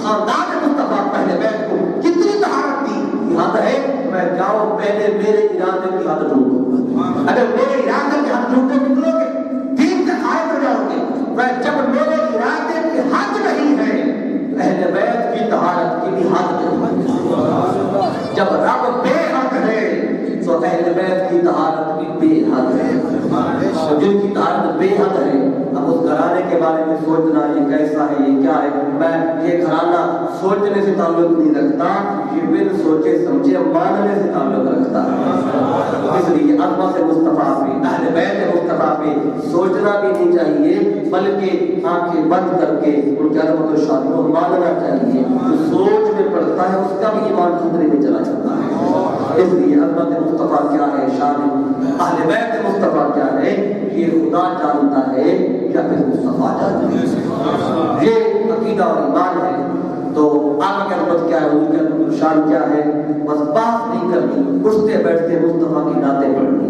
خاندان مصطفیٰ پہلے بیت کو کتنی طہارت دی، ارادہ ہے میں جاؤ پہلے میرے ارادے کی حد ڈھونڈو۔ اگر میرے ارادے کی حد ڈھونڈو نکلو گے، دین سے قائم ہو جاؤ گے۔ میں جب میرے ارادے کی حد نہیں ہے، اہل بیت کی طہارت کی بھی حد نہیں۔ جب رب بے حد ہے تو اہل بیت کی طہارت بھی بے حد ہے، جن کی طہارت بے حد ہے۔ اب اس گھرانے کے بارے میں سوچنا یہ کیسا ہے، یہ کیا ہے، میں یہ گھرانہ سوچنے سے تعلق نہیں رکھتا، یہ بن سوچے سمجھے ماننے سے تعلق رکھتا ہے۔ اس لیے عظمت مصطفیٰ پہ، اہل بیت مصطفیٰ پہ سوچنا بھی نہیں چاہیے، بلکہ آنکھیں بند کر کے ان کی عظمت و شان کو ماننا چاہیے۔ جو سوچ میں پڑتا ہے اس کا بھی ایمان خطرے میں چلا جاتا ہے۔ اس لیے عظمت مصطفیٰ کیا ہے، شان اہل بیت مصطفیٰ کیا ہے، یہ خدا جانتا ہے یا پھر مصطفیٰ جانتا ہے۔ یہ عقیدہ اور ایمان ہے۔ تو آقا کی عظمت کیا ہے، ان کی عظمت و شان کیا ہے، بس بات نہیں کرنی، اٹھتے بیٹھتے مصطفیٰ کی نعتیں پڑھنی،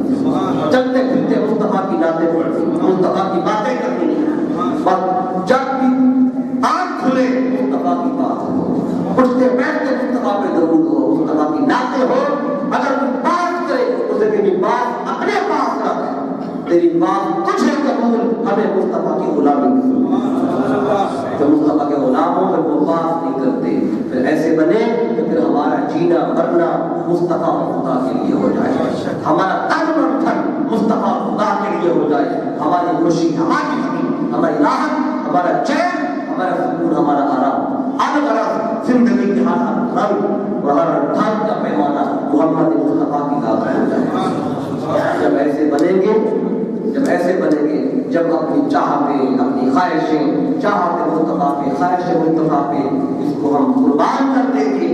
چلتے پھرتے مصطفیٰ کی نعتیں پڑھنی، مصطفیٰ کی باتیں کرنی، بس جب بھی آنکھ کھلے مصطفیٰ کی بات ہو، اٹھتے بیٹھتے مصطفیٰ پہ درود ہو، مصطفیٰ کی نعتیں ہو۔ اگر کوئی بات کرے اسے کہ بات اپنے پاس رکھ، تیری بات تجھے قبول، ہمیں مصطفیٰ کی غلامی کی۔ جب مصطفیٰ کے غلام ہوں پھر وہ بات نہیں کرتے، پھر ایسے بنے کہ پھر ہمارا جینا مرنا مصطفیٰ خدا کے لیے ہو جائے، ہمارا تن اور دھن مصطفیٰ خدا کے لیے ہو جائے، ہماری خوشی، ہماری خوشی، ہماری راحت، ہمارا چین، ہمارا سکون، ہمارا آرام، الغرض زندگی کے ہر رنگ اور ہر ڈھنگ کا پیمانہ محمد مصطفیٰ کی ذات ہو جائے۔ جب ایسے بنیں گے، جب اپنی چاہ پہ، اپنی خواہشیں، چاہت مصطفیٰ پہ، خواہش مصطفیٰ پہ اس کو ہم قربان کر دیں گے،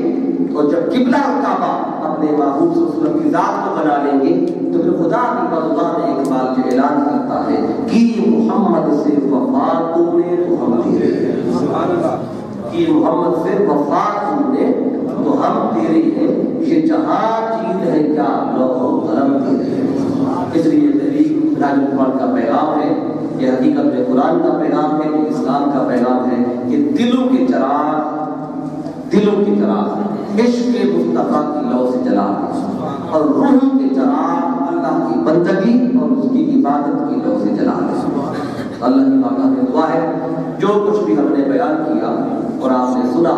اور جب قبلہ اور کعبہ اپنے محبوب صلی اللہ علیہ وسلم کی ذات کو بنا لیں گے، تو پھر خدا کی اللہ نے ایک بار جو اعلان کرتا ہے کہ محمد سے وفا تم نے تو ہم تیرے، کہ محمد سے وفا تم نے تو ہم تیرے ہیں، یہ جہاں چیز ہے کیا لوح و قلم تیرے۔ اس لیے تحریک راج قرآن کا پیغام ہے، یہ حقیقت میں قرآن کا پیغام ہے، یہ اسلام کا پیغام ہے کہ دلوں کے چراغ عشق مصطفیٰ کی لو سے جلا دیں، اور روح کے چراغ اللہ کی بندگی اور اس کی عبادت کی لو سے جلا دیں۔ اللہ کی بارگاہ میں دعا ہے جو کچھ بھی ہم نے بیان کیا اور آپ نے سنا،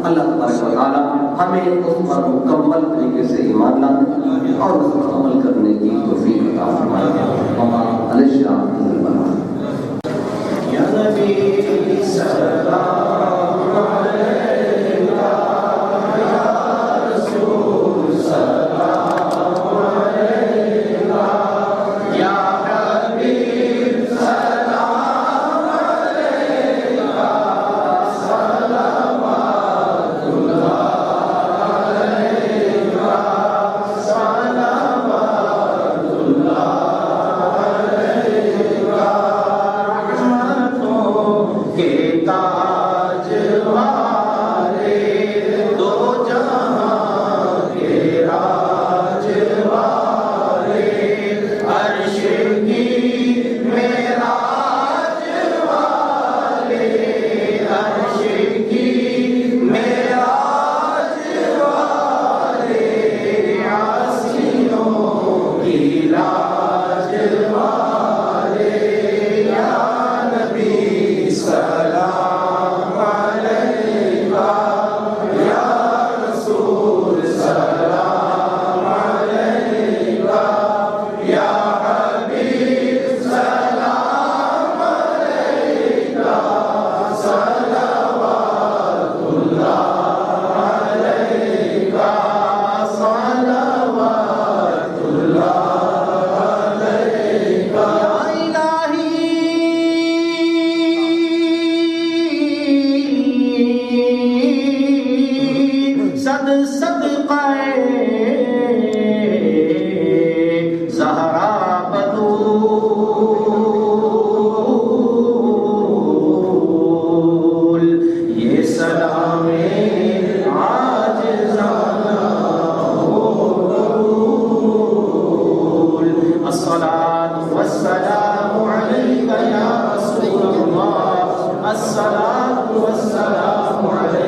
اللہ تبارک و تعالیٰ ہمیں اس پر مکمل طریقے سے ایمان لانے اور اس پر عمل کرنے کی توفیق عطا فرمائے۔ وما علیہ السلام یا نبی سلام علیکہ یا رسول سلام علیکہ یا حبیب سلام علیکہ صلوات اللہ علیکہ صلوات اللہ علیکہ رحمتوں کے تاج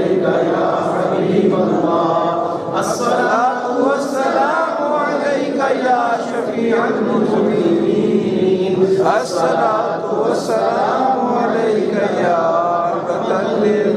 عليك يا حبيب الله الصلاة والسلام عليك يا شفيع المذنبين الصلاة والسلام عليك يا رحمة للعالمين